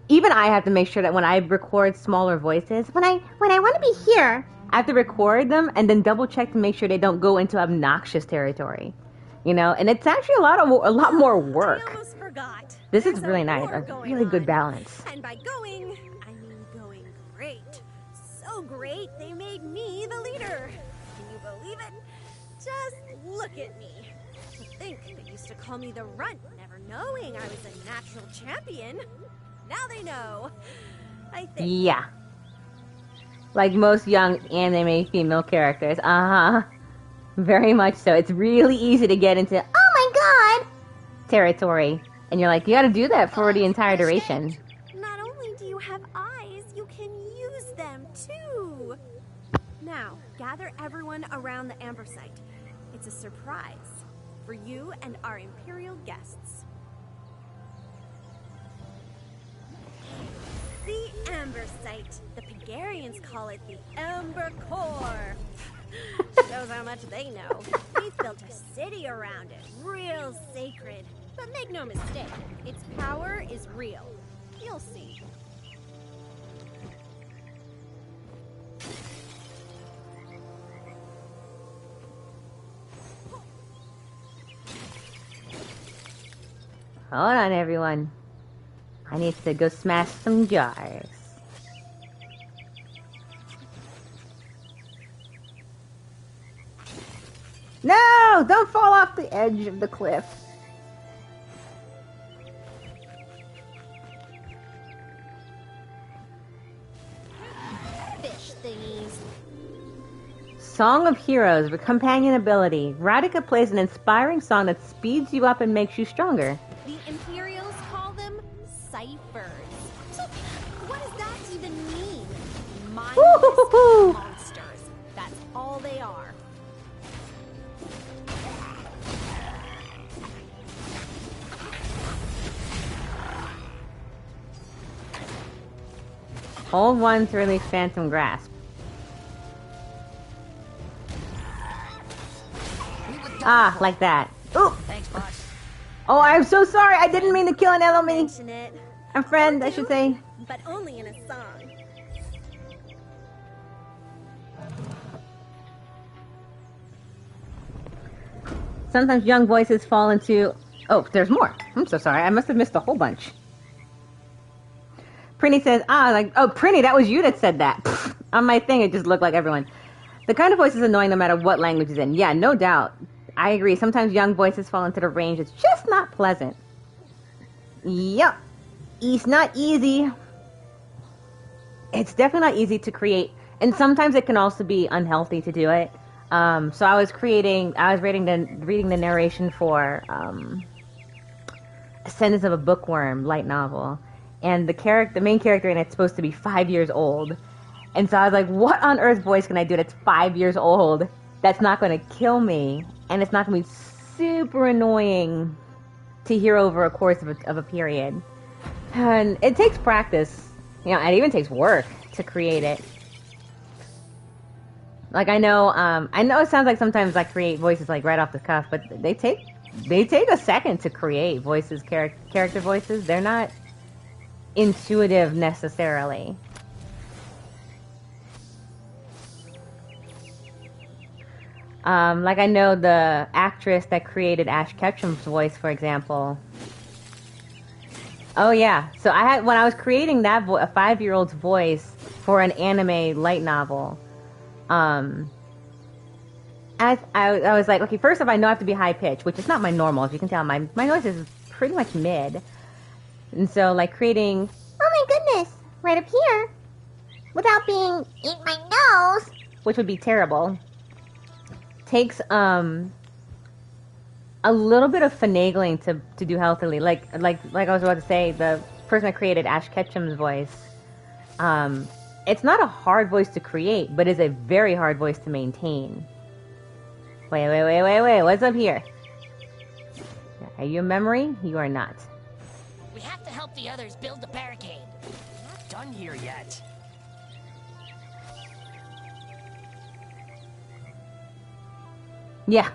Even I have to make sure that when I record smaller voices, when I want to be here, I have to record them and then double check to make sure they don't go into obnoxious territory, you know. And it's actually a lot more work. I almost forgot. This is really nice, a really good balance. And by going, I mean going great. So great, they made me the leader. Can you believe it? Just look at me. To think they used to call me the runt, never knowing I was a natural champion. Now they know. I think. Yeah. Like most young anime female characters. Very much so. It's really easy to get into, oh my god, territory. And you're like, you gotta do that for the entire duration. Not only do you have eyes, you can use them too. Now, gather everyone around the Amber site. It's a surprise for you and our Imperial guests. The Amber site. The Pagarians call it the Amber Core. Shows how much they know. We've built a city around it, real sacred. But make no mistake, its power is real. You'll see. Hold on, everyone. I need to go smash some jars. No! Don't fall off the edge of the cliff. Fish thingies. Song of Heroes with companion ability. Radika plays an inspiring song that speeds you up and makes you stronger. The Imperials call them ciphers. What does that even mean? Mindless monsters. That's all they are. Hold 1 to release Phantom Grasp. Ah, like that. Ooh! Thanks, boss. Oh, I'm so sorry. I didn't mean to kill an enemy. Mention it. A friend, I should say. But only in a song. Sometimes young voices fall into... Oh, there's more. I'm so sorry. I must have missed a whole bunch. Prinny says, oh, Prinny, that was you that said that. Pfft, on my thing, it just looked like everyone. The kind of voice is annoying no matter what language it's in. Yeah, no doubt. I agree. Sometimes young voices fall into the range. It's just not pleasant. Yep. It's not easy. It's definitely not easy to create. And sometimes it can also be unhealthy to do it. So I was reading the narration for Ascendance of a Bookworm light novel. And the main character in it's supposed to be 5 years old. And so I was like, what on earth voice can I do that's 5 years old that's not going to kill me? And it's not going to be super annoying to hear over a course of a period. And it takes practice. You know, it even takes work to create it. Like, I know it sounds like sometimes I create voices like right off the cuff, but they take a second to create voices, character voices. They're not intuitive necessarily. Like I know the actress that created Ash Ketchum's voice, for example. Oh yeah, so when I was creating that a 5-year-old's voice for an anime light novel. I was like, okay, first off, I know I have to be high pitched, which is not my normal. As you can tell, my voice is pretty much mid. And so, like, creating, oh my goodness, right up here, without being in my nose, which would be terrible, takes a little bit of finagling to do healthily. Like I was about to say, the person that created Ash Ketchum's voice, it's not a hard voice to create, but is a very hard voice to maintain. Wait, what's up here? Are you a memory? You are not. We have to help the others build the barricade. We're not done here yet. Yeah.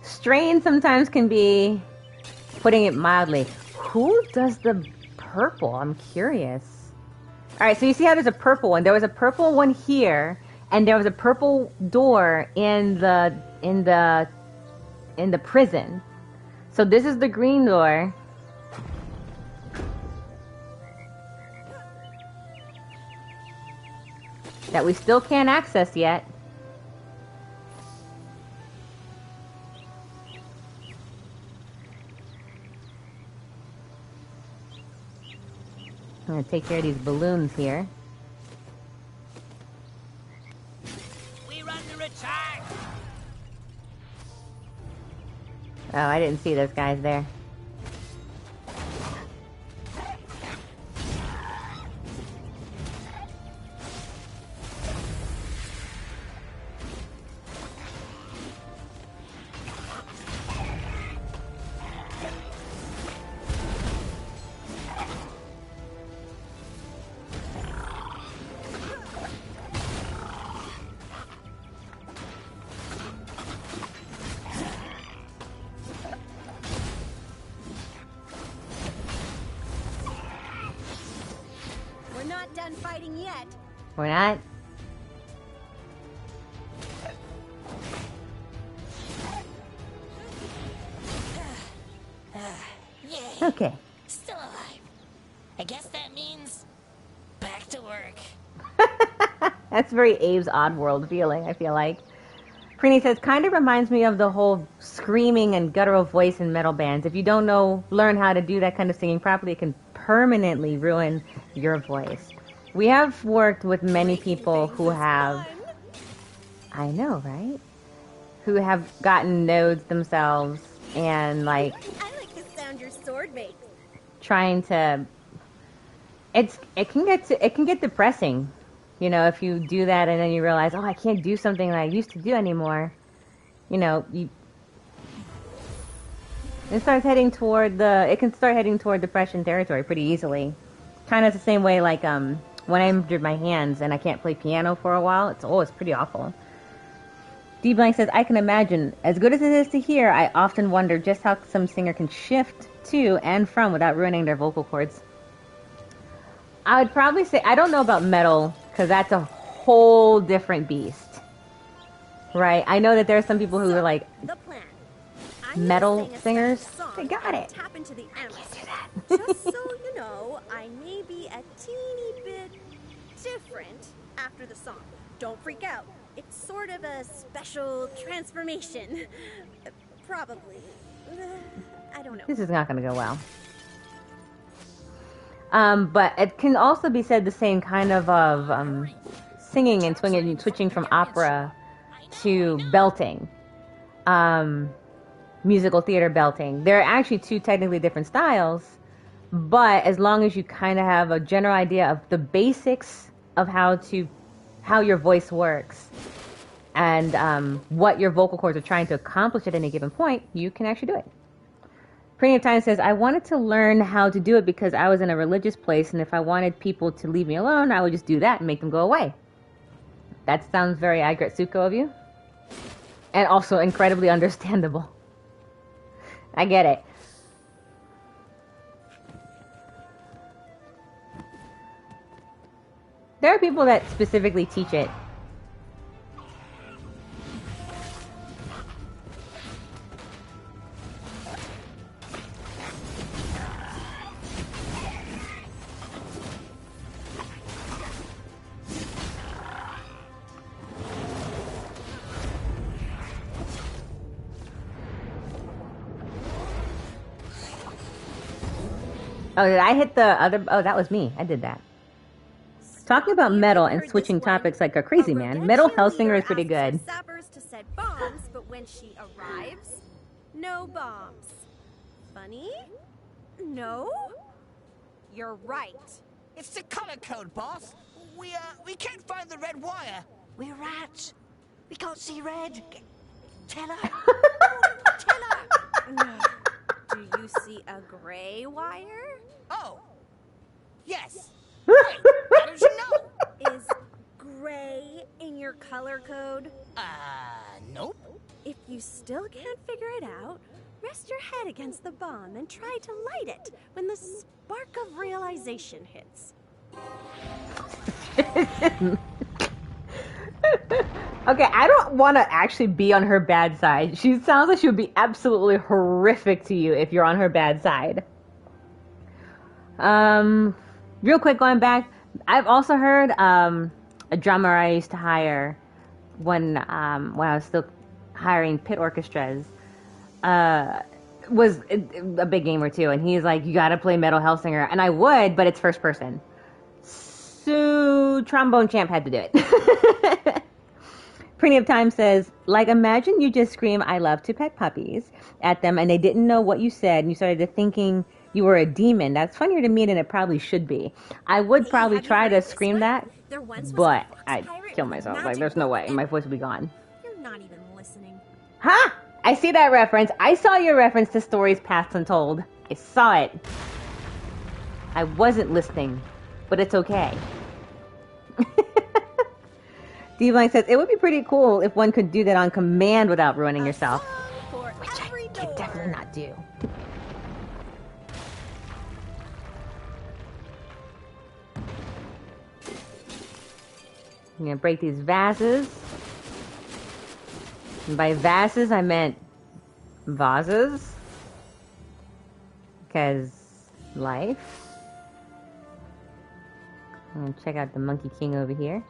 Strain sometimes can be, putting it mildly. Who does the purple? I'm curious. Alright, so you see how there's a purple one. There was a purple one here, and there was a purple door in the prison. So this is the green door. That we still can't access yet. I'm going to take care of these balloons here. We run the attack. Oh, I didn't see those guys there. We're not? Okay. Still alive. I guess that means back to work. That's very Abe's Oddworld feeling, I feel like. Prini says, kind of reminds me of the whole screaming and guttural voice in metal bands. If you don't learn how to do that kind of singing properly, it can permanently ruin your voice. We have worked with many people who have... I know, right? Who have gotten nodes themselves and, like... I like the sound your sword makes. Trying to... It can get depressing. You know, if you do that and then you realize, oh, I can't do something that I used to do anymore. You know, it can start heading toward depression territory pretty easily. Kind of the same way like when I injured my hands and I can't play piano for a while. It's pretty awful. D Blank says, I can imagine. As good as it is to hear, I often wonder just how some singer can shift to and from without ruining their vocal cords. I would probably say, I don't know about metal, because that's a whole different beast. Right? I know that there are some people who are like metal singers. They got it. Tap into the I can't do that. Just so you know, I may be a teeny bit different after the song. Don't freak out. It's sort of a special transformation. Probably. I don't know. This is not going to go well. But it can also be said the same kind of singing and swinging and switching from opera to belting. Musical theater belting. They're actually two technically different styles, but as long as you kind of have a general idea of the basics of how your voice works and what your vocal cords are trying to accomplish at any given point, you can actually do it. Plenty of Time says, I wanted to learn how to do it because I was in a religious place, and if I wanted people to leave me alone, I would just do that and make them go away. That sounds very Agretsuko of you. And also incredibly understandable. I get it. There are people that specifically teach it. Oh, did I hit the other? Oh, that was me. I did that. Talking about metal and switching topics like a crazy man, Metal Hellsinger is pretty good. Sappers to set bombs, but when she arrives, no bombs. Funny? No? You're right. It's the color code, boss. We can't find the red wire. We're rats. We can't see red. Tell her. Tell her. Do you see a gray wire? Oh. Yes. Wait, how did you know? Is gray in your color code? Nope. If you still can't figure it out, rest your head against the bomb and try to light it when the spark of realization hits. Okay, I don't want to actually be on her bad side. She sounds like she would be absolutely horrific to you if you're on her bad side. Real quick, going back, I've also heard a drummer I used to hire when I was still hiring pit orchestras was a big gamer too, and he's like, you gotta play Metal Hellsinger, and I would, but it's first person. So Trombone Champ had to do it. Plenty of Time says, like, imagine you just scream, I love to pet puppies at them, and they didn't know what you said, and you started thinking you were a demon. That's funnier to me than it probably should be. I would probably try to scream that, but I'd kill myself. Like, there's no way. My voice would be gone. You're not even listening. Huh? I see that reference. I saw your reference to Stories Past Untold. I saw it. I wasn't listening, but it's okay. D-Blank says, it would be pretty cool if one could do that on command without ruining yourself. Which I can definitely not do. I'm going to break these vases. And by vases, I meant vases. Because life. I'm going to check out the Monkey King over here.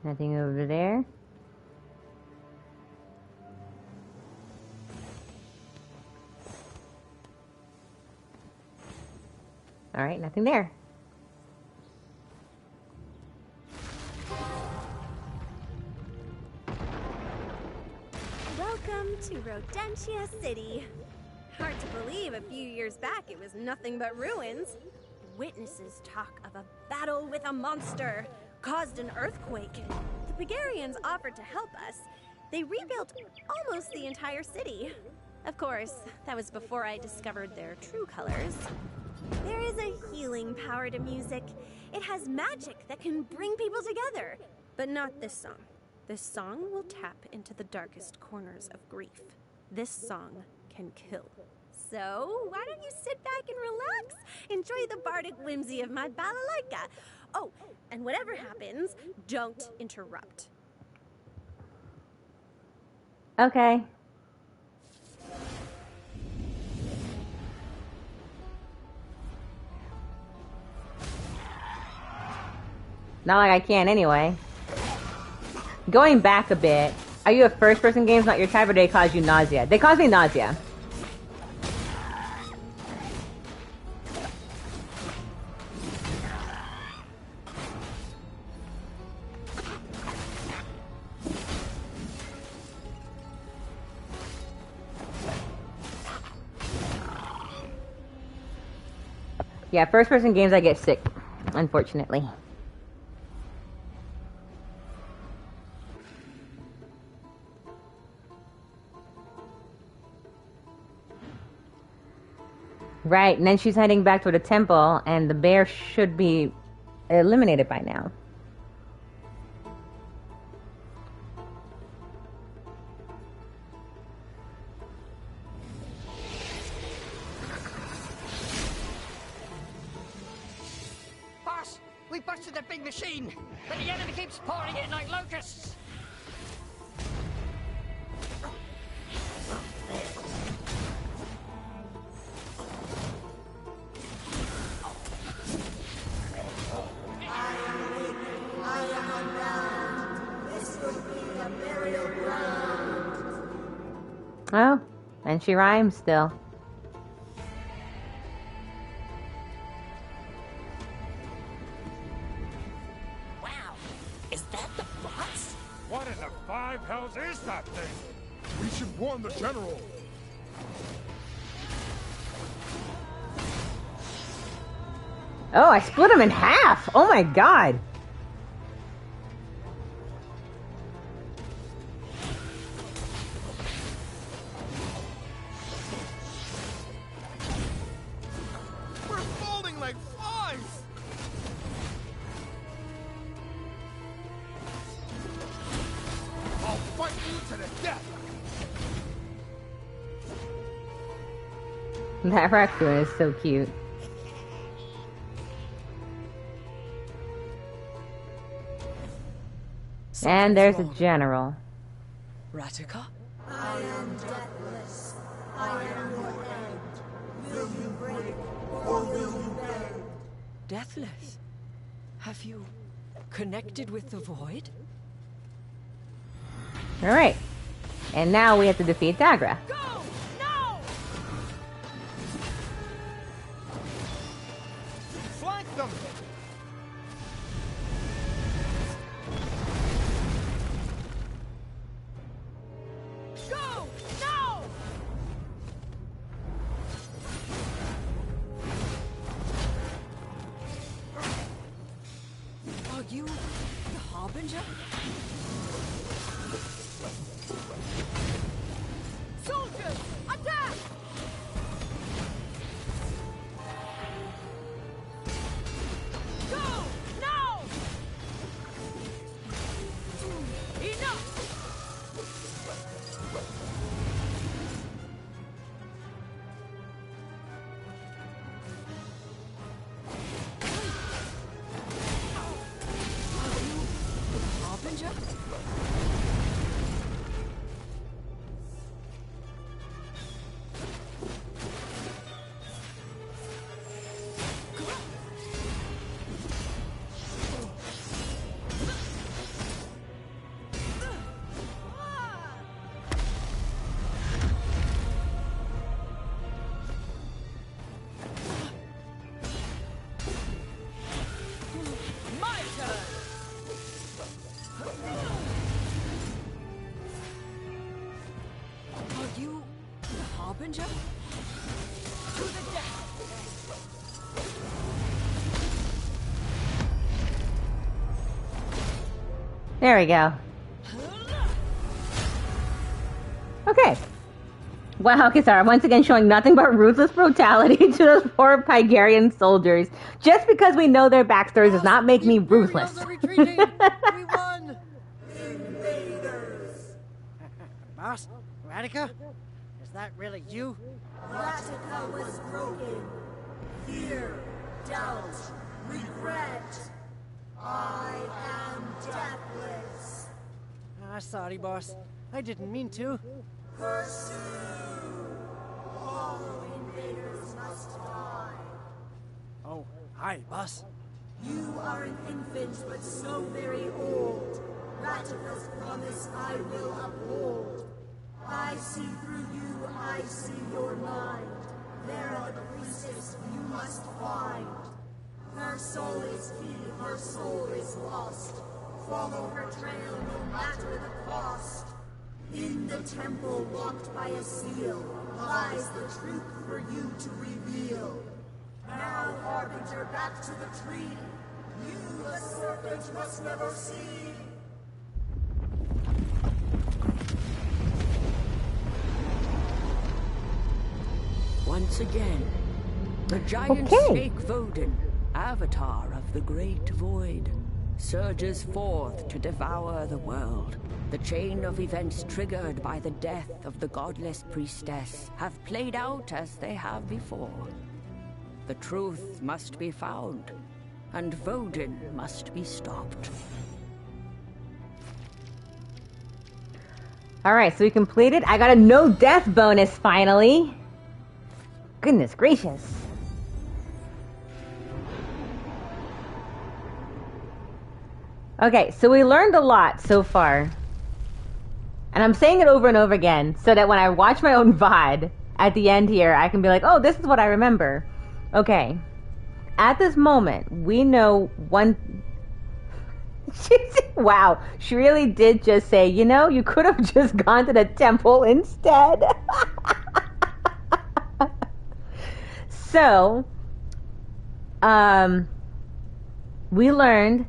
Nothing over there. All right, nothing there. Welcome to Rodentia City. Hard to believe a few years back it was nothing but ruins. Witnesses talk of a battle with a monster, caused an earthquake. The Pagarians offered to help us. They rebuilt almost the entire city. Of course, that was before I discovered their true colors. There is a healing power to music. It has magic that can bring people together. But not this song. This song will tap into the darkest corners of grief. This song can kill. So, why don't you sit back and relax? Enjoy the bardic whimsy of my balalaika. Oh, and whatever happens, don't interrupt. Okay. Not like I can anyway. Going back a bit, are you a first-person games not your type, or do they cause you nausea? They cause me nausea. Yeah, first-person games I get sick, unfortunately. Right, and then she's heading back to the temple, and the bear should be eliminated by now. Boss, we busted the big machine, but the enemy keeps pouring in like locusts. Oh, and she rhymes still. Wow, is that the boss? What in the five hells is that thing? We should warn the general. Oh, I split him in half! Oh my god! We're folding like flies! I'll fight you to the death! That raccoon is so cute. And there's a general. Ratika? I am deathless. I am your end. Will you break or will you bend? Deathless? Have you connected with the void? Alright. And now we have to defeat Dagra. Go! No! Flank them! Go! No! Are you the Harbinger? Soldiers, attack! Go! Now! Enough! Harbinger? My turn! Are you the Harbinger? To the death! There we go. Okay. Wow, Kisara, once again showing nothing but ruthless brutality to those poor Pygarian soldiers. Just because we know their backstories does not make me ruthless. We won! Invaders! Boss? Radica? Is that really you? Radica was broken. Fear, doubt, regret. I am deathless. Sorry, boss. I didn't mean to. Pursue! All invaders must die. Oh, hi, boss. You are an infant, but so very old. Ratica's promise I will uphold. I see through you, I see your mind. Vera, the priestess, you must find. Her soul is key, her soul is lost. Follow her trail, no matter the cost. In the temple, locked by a seal, lies the truth for you to reveal. Now, Harbinger, back to the tree. You, the serpent, must never see. Once again, the giant snake Vodin, avatar of the great void, surges forth to devour the world. The chain of events triggered by the death of the godless priestess have played out as they have before. The truth must be found, and Vodin must be stopped. Alright, so we completed. I got a no death bonus finally. Goodness gracious. Okay, so we learned a lot so far. And I'm saying it over and over again so that when I watch my own VOD at the end here, I can be like, oh, this is what I remember. Okay. At this moment, we know one... Wow, she really did just say, you know, you could have just gone to the temple instead. So, we learned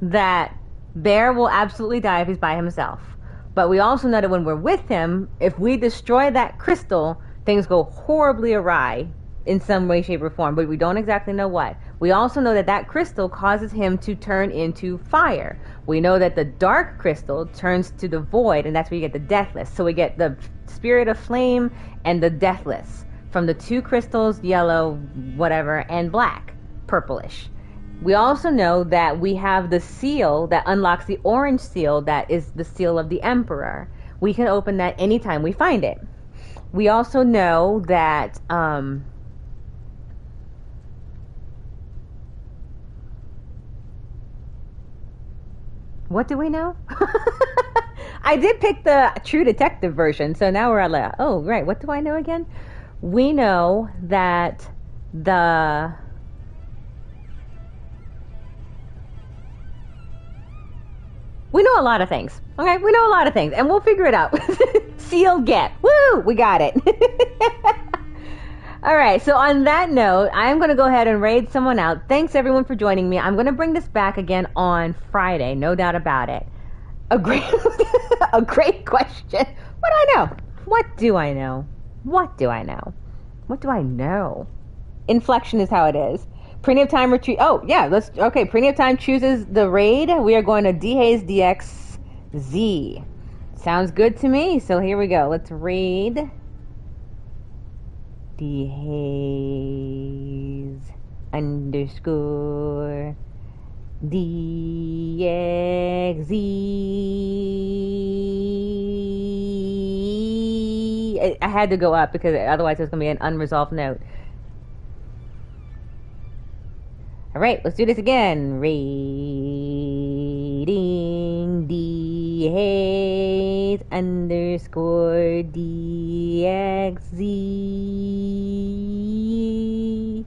that Bear will absolutely die if he's by himself. But we also know that when we're with him, if we destroy that crystal, things go horribly awry in some way, shape, or form, but we don't exactly know what. We also know that that crystal causes him to turn into fire. We know that the dark crystal turns to the void, and that's where you get the deathless. So we get the spirit of flame and the deathless from the two crystals, yellow, whatever, and black, purplish. We also know that we have the seal that unlocks the orange seal that is the seal of the Emperor. We can open that anytime we find it. We also know that what do we know? I did pick the True Detective version, so now we're at like, oh, right, what do I know again? We know that we know a lot of things. Okay, we know a lot of things, and we'll figure it out. Seal get. Woo! We got it. All right, so on that note, I'm going to go ahead and raid someone out. Thanks, everyone, for joining me. I'm going to bring this back again on Friday, no doubt about it. A great question. What do I know? What do I know? What do I know? What do I know? Inflection is how it is. Preneed Time retreat. Oh, yeah, okay, Preneed Time chooses the raid. We are going to Dehaze DXZ. Sounds good to me. So here we go. Let's raid Dehaze _ DXZ. I had to go up because otherwise there's going to be an unresolved note. Alright, let's do this again. Raiding Dehaze _ DXZ.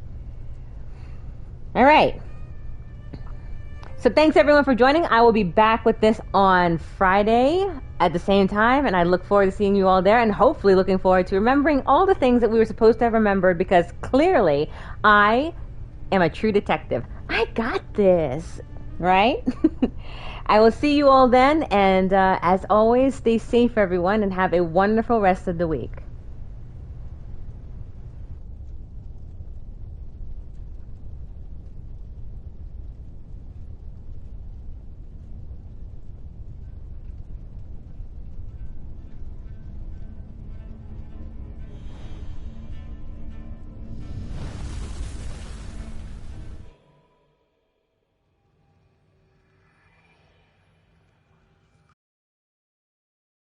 Alright. So thanks everyone for joining. I will be back with this on Friday at the same time, and I look forward to seeing you all there, and hopefully looking forward to remembering all the things that we were supposed to have remembered, because clearly I am a true detective. I got this, right? I will see you all then, and as always, stay safe, everyone, and have a wonderful rest of the week.